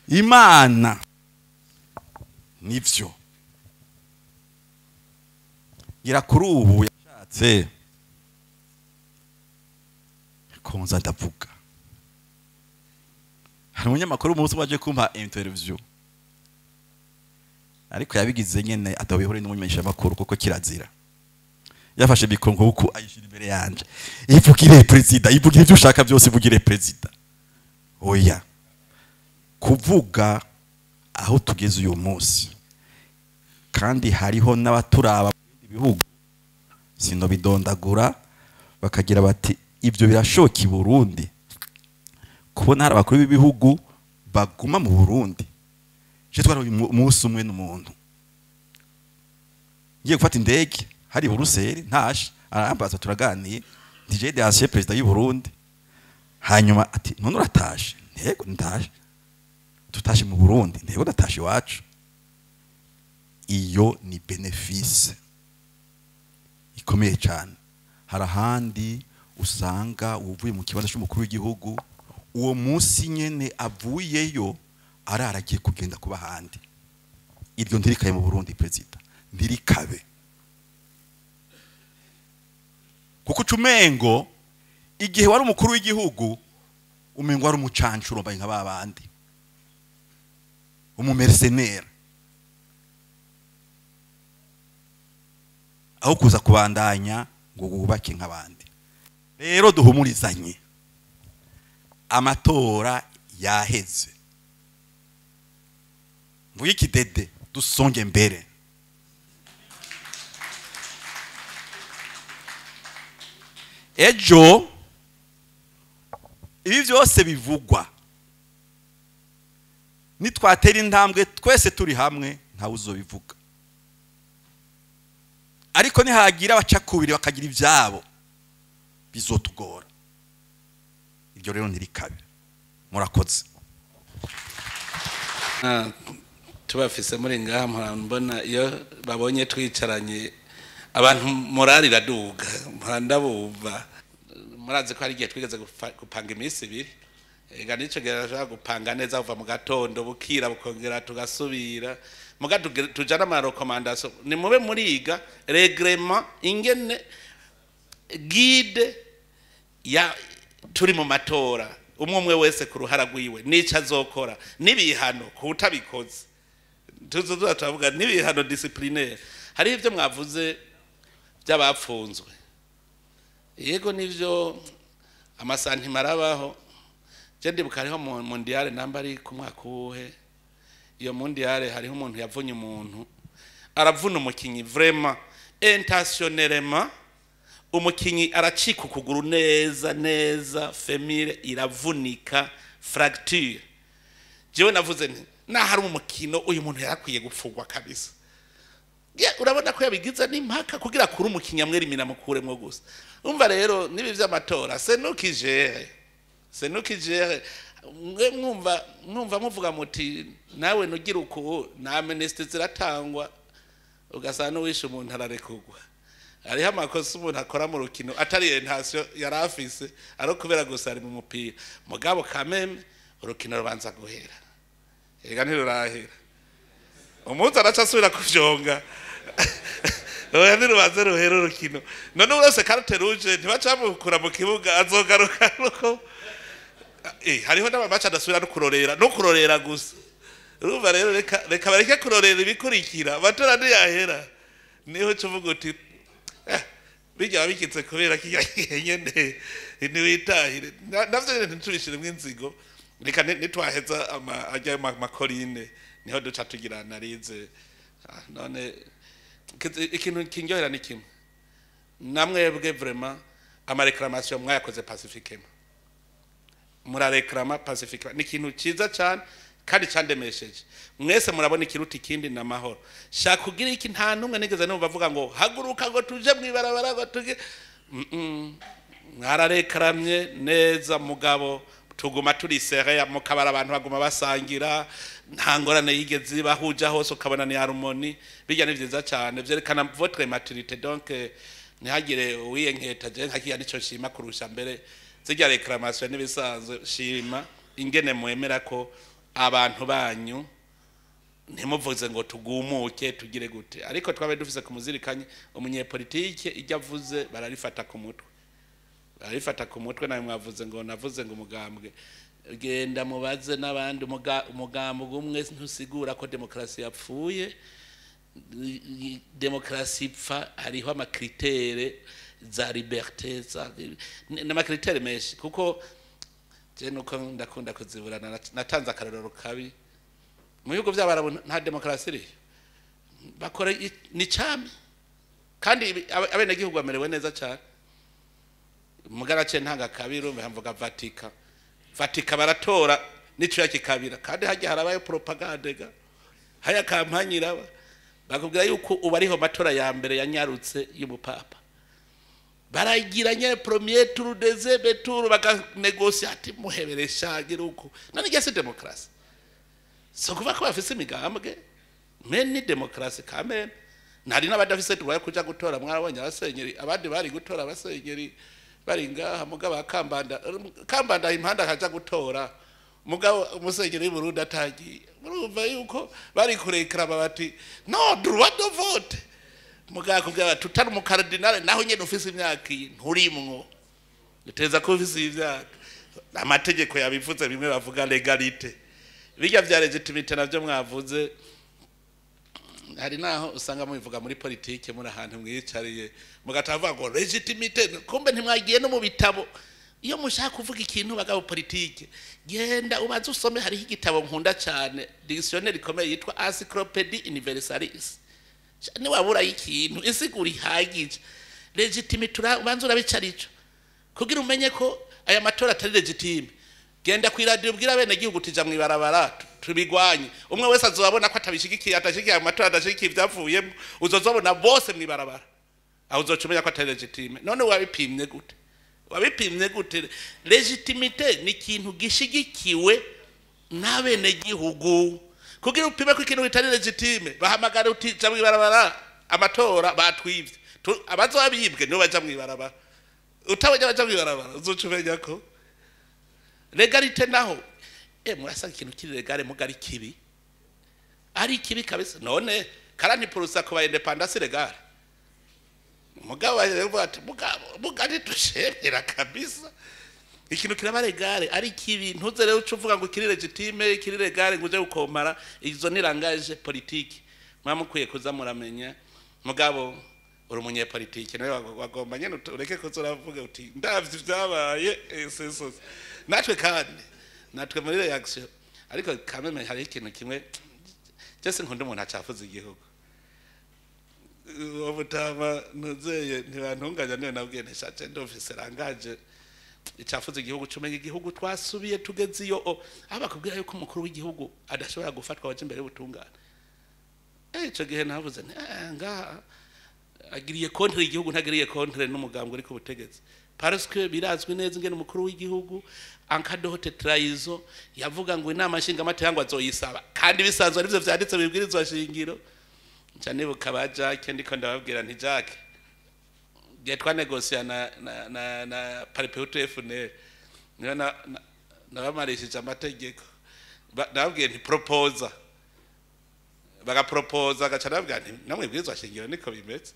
Imana nivyo gira kuri ubu yashatse konza ndavuga. Hari umunyamakuru umunsi waje kumpa interview, ariko yabigize nyene atabihure n'umumenyesha makuru kuko kirazira. Yafashe bikongo uko ayishira imbere yanje, ivugire president, ivugire ibyo ushaka byose, ivugire president. Oya, kuvuga aho tugeze uyu munsi, kandi hariho n'abaturaba mu bihugu sino bidondagura bakagira bati ibyo birashoka i Burundi, kubona hari abakuru b'ibihugu baguma mu Burundi. Je twara umunsi umwe n'umuntu ngiye gufata indege hari Buruseli, ntashe arambaza turaganiye, DJ de ancien president y'u Burundi. Hanyuma ati none uratashe? Ntego ndaje. Tutashe mu Burundi, ntego ndatashe iwacu. Iyo ni benefice ikomeye cyane. Hari ahandi usanga uvuye mu kibanza cy'umukuru w'igihugu, uwo munsi nyene avuyeyo araragiye kugenda kuba handi. Iryo ndirikaye mu Burundi president, ndirikabe. Kuko cumengo igihe wari umukuru w'igihugu umengo wari umucancuro mbaye nk'ababandi, umumercenaire, aho kuza kubandanya ngo wubake nk'abandi. Rero duhumurizanye, amatora yaheze. Mvuye ikidede dusonge mbere. ejo ibi byose bivugwa nitwatera intambwe twese turi hamwe ntawe uzobivuga ariko nihagira abacakubiri bakagira ibyabo bizotugora ibyo rero ntirikabe murakoze tubafise muri ngaha mbona iyo babonye twicaranye abantu moralira duga ndabumva murazi ko hari igihe twigeze gupanga iminsi ibiri ega nico gerashaka gupanga neza kuva mu gatondo bukira bukongera tugasubira muga tujana ama recommandation ni mube muriga reglement ingene guide ya turi mu matora umwe wese ku ruhara rwiwe nica azokora nibihano kutabikoze tuzoza turavuga nibihano disciplinaire hari ivyo mwavuze by'abapfunzwe yego nivyo amasantima arabaho je ndibuka hariho mondiale namba ari ku mwaka uwuhe iyo mondiale hariho umuntu yavunye umuntu aravuna umukinyi vraiment intentionnellement umukinyi aracika ukuguru neza femire iravunika fracture jewe navuze nti hari umukino uyu muntu yarakwiye gupfugwa kabisa urabona ko yabigiza n'impaka kugira kuri umukinya mweri mina mukuremwo gusa umva rero nibi vy'amatora senukijere mwumva muvuga muti nawe nugira uko na minister ziratangwa ugasana n'uwishe umuntu ararekugwa hariho amakosa umuntu akora mu rukino atari intention yarafise ari kubera gusa ari mu mupira mugabo kameme urukino rubanza guhera ega ntirurahera umunsi aracasubira kuvyonga oya nirubanze ruhera urukino none urose carte rouge ntibacamukura mu kibuga azogaruka nuko hariho n'amamatch adasubira no kurorera gusa urumva rero reka bareke kurorera ibikurikira amatora ntiyahera niho cuvuga uti bijya bikitse kubera nyene niwitahire navyo ntitubishiremwe inzigo reka nitwaheza ajya makorine niho duca tugira analize none ikintu kinyohera ni kimwe namwebwe vraiment ama reclamation mwayakoze pacifiquement murareklama pacifiquement ni ikintu ciza cyane kandi cyandemesheje mwese murabona ikiruta ikindi na mahoro shaka kugira iki nta numwe nigeze no bavuga ngo haguruka ngo tuje mwibarabara ngo tuge mwararekramye neza mugabo tuguma turi serre mukabara abantu baguma basangira nta ngorane yigeze bahuja hose ukabona ni harmony bijya ni vyiza cyane vyerekana votre maturité donc ntihagire wiyenketa je nkakiya nico shima kurusha mbere zijya reclamation nibisanzwe shima ingene mwemera ko abantu banyu ntimuvuze ngo tugumuke tugire gute ariko twabe dufise kumuzirikanye umunyepolitike ijya avuze bararifata ku mutwe nawe mwavuze ngo navuze ngo umugambwe genda mubaze n'abandi umugambwe umwe ntusigura ko demokrasi yapfuye demokrasi ipfa hariho amakritere za liberté n'amakritere menshi kuko je nuko ndakunda kuziburana natanze akarorero kabi mu bihugu by'abarabu nta demokrasi iri bakora ni cyami kandi abene gihugu bamerewe neza cyane mugarace ntanga kabiro mvuga Vatika baratora nico yakikabira kandi hajya harabaye propaganda ga haya kampanyira bakubwira yuko ubariho matora ya mbere yanyarutse y'ubupapa baragiranye premier tour deuxième tour bakanegociate muheberesha giruko none gese demokrasi so kuva ko bafise imigambwe ni demokrasi kamene nari n'abadafise tubaye kuja gutora mwarabonye abasenyeri abandi bari gutora abasenyeri baringa mugaba kambanda impanda kaja gutora mugabo umusenyeri w'Uburundi atagiye murumva yuko bari kurekera bati no droit de vote mugabo kubwa tutari mu cardinal naho nyene ufise imyaka nturimwo uteza ko ufise imyaka amategeko yabivuze bimwe bavuga legalite bijya vya legitimite navyo mwavuze hari naho usanga mubivuga muri politike muri ahantu mwicariye mugatavuga ngo legitimite kumbe ntimwagiye no mu bitabo iyo mushaka kuvuga ikintu bagabo politike genda ubanze usome hari igitabo nkunda cyane dictionnaire ikomeye yitwa Encyclopédie Universalis ni wabura ikintu isigura ihagije legitimite ubanze urabicarico kugira umenye ko aya matora atari legitime genda ku radio ubwira bene gihugu tija mwibarabara tubigwanye umwe wese azobabona ko atabishigikiye atashigikiye amatora adashigikiye ivyavuyemo uzozobona bose mwibarabara aho uzocumenya ko atari legitime none wabipimye gute legitimite ni ikintu gishigikiwe n'abene gihugu kugira upime ko ikintu kitari legitime bahamagara uti ja mwibarabara amatora batwivye abazo bibwe no baja mwibarabara utabajya baja mwibarabara uzocumenya ko legalite naho murasanga ikintu kiri legale mugari kibi ari kibi kabisa none karani purusa kuba independence legale mugabo ati mugari tushemera kabisa ikintu kiraba legale ari kibi ntuze rero ucuvuga ngo kiri legitime kiri legale nguje ukomara izo nirangaje politique mwamukwiye kuza muramenya mugabo uri umunye politike nawe wagomba nyene ureke ko zuravuga uti ndavye vyabaye sesos natwe kandi natwe muri reaction ariko kameme hari ikintu kimwe cyese nkunda umuntu acafuza igihugu obutama nuzeye ntibantunganya niwe nabwiye ntishaje ndofise rangaje icafuza igihugu cumenye igihugu twasubiye tugeze iyo abakubwira yuko umukuru w'igihugu adashobora gufatwa waje imbere y'ubutungane ico gihe navuze nga agiriye kontre igihugu ntagiriye kontre n'umugambwe uri ku butegetsi parce que birazwi neza ingene umukuru w'igihugu ankadohote traizo yavuga ngo inama nshinga amategeko azoyisaba kandi bisanzwe arivyo vyanditse bibwirizwa shingiro cyane bukabaja kendi ko ndababwira nti Jack getwa negosia na paripeutu FNL niyo nabamarishije amategeko ndababwiye nti proposer bagaproposa agaca nabwira nti namwe bwirizwa shingiro niko bimeze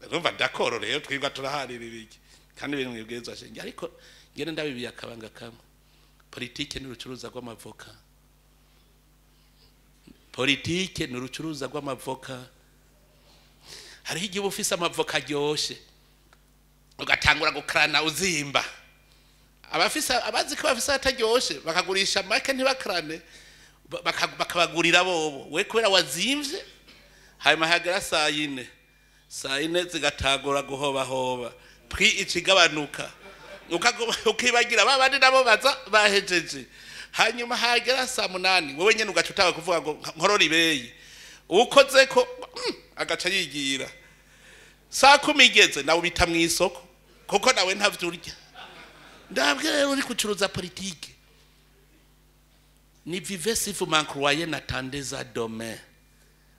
urumva dakoro rero twigwa turaharira ibiki kandi biri mu bwirizwa shingiro ariko ngene ndabibiye akabanga kamwe politike n'urucuruza rw'amavoka politike n'urucuruza rw'amavoka hari igihe ufise amavoka ryoshe ugatangura gukrana uzimba abazi ko bafise ataryoshe bakagurisha make ntibakrane bakabagurira bobo we kubera wazimvye hanyuma hagera saa yine zigatagura guhoba pri ikigabanuka ukibagira babandi nabo baza bahejeje hanyuma hagera saa 8 wewe nyene ugacutawe kuvuga ngo nkorora ibeyi ukoze ko agaca yigira saa 10 igeze nawe bita mu isoko kuko nawe ntavyo urya ndabwira uri kucuruza politike ni vive si vous m'encroyez n'attendez à demain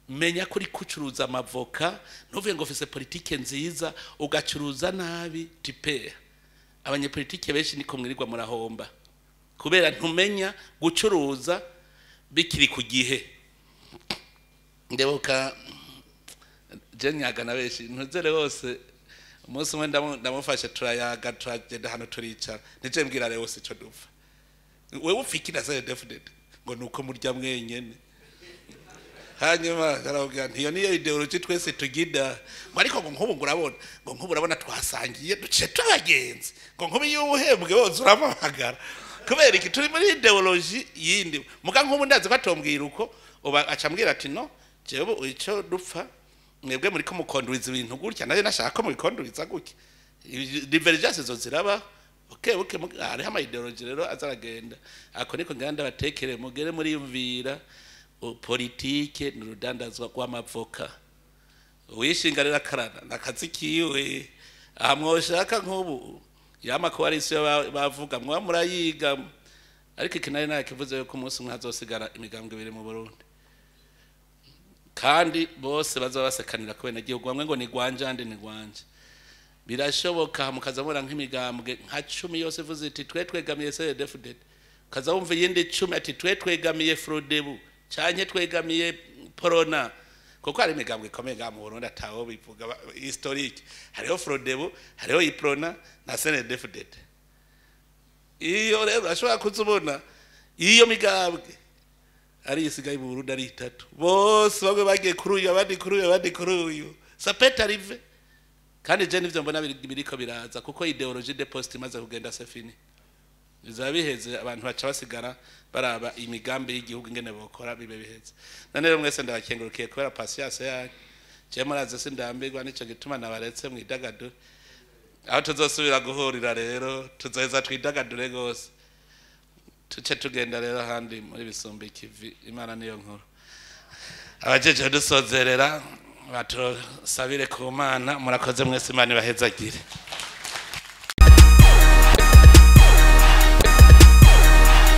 menya kuri kucuruza amavoka ntuvuye ngo ofise politike nziza ugacuruza nabi tipe abanyepolitike benshi niko mwirirwa murahomba kubera ntumenya gucuruza bikiri ku gihe ndebuka jenyaga na benshi ntuzere hose umunsi umwe ndamufashe turayaga turagenda hano turicara nije mbwira rero wose ico dupfa wewe ufikira se definite ngo nuko murya mwenyene hanyuma arabwira ntiyo niyo ideology twese tugida ariko ngo nkubu urabona twasangiye duce tubagenzi ngo nkubu y'ubuhembwe wose uramahagara kubera iki turi muri ideology yindi muga nkubu ndazi ko atombwira uko uba acambwira ati no jewe ico dupfa mwebwe muri ko mukonduriza ibintu gutya naje nashaka ko mubikonduriza gutya divergence zo ziraba okay ari hama ideology rero azaragenda ako niko nganda batekere mugere muri yumvira politike n'urudandazwa rw'amavoka wishingarira karana nakazi kiwe amwoshaka nkubu yama ko ari se bavuga mwa murayiga ariko kinari nakivuze yuko umunsi umwe hazosigara imigambwe ibiri mu Burundi kandi bose bazabasekanira ko bene gihugu bamwe ngo ni gwanjande ni gwanje birashoboka mukazamura nk'imigambwe nka 10 yose vuze iti twegamiye CDFD kaza wumva yindi 10 ati twegamiye Frodebu cyanye twegamiye Porona kuko ari imigambwe ikomeye mu Burundi ataho bivuga historique hariho Frodebu hariho Iprona na CDFD iyo rero ashobora kuzubona iyo migambwe ari isigaye mu Burundi ari 3 bose bagwe bagiye kuri uyu abandi kuri uyu sapeta rive kandi je nivyo mbona biriko biraza kuko ideology de post imaze kugenda sefini bizabiheze abantu baca basigara baraba imigambi y'igihugu ingene bokora bibe biheze none rero mwese ndabakengurukiye kubera patience yanyu je muraze sindambirwa nico gituma nabaretse mwidagado aho tuzosubira guhurira rero tuzoheza twidagadure gose tuce tugenda rero handi muri bisumba ikivi imana niyo nkuru abajeje dusozerera batusabire ku mana murakoze mwese imana ibahezagire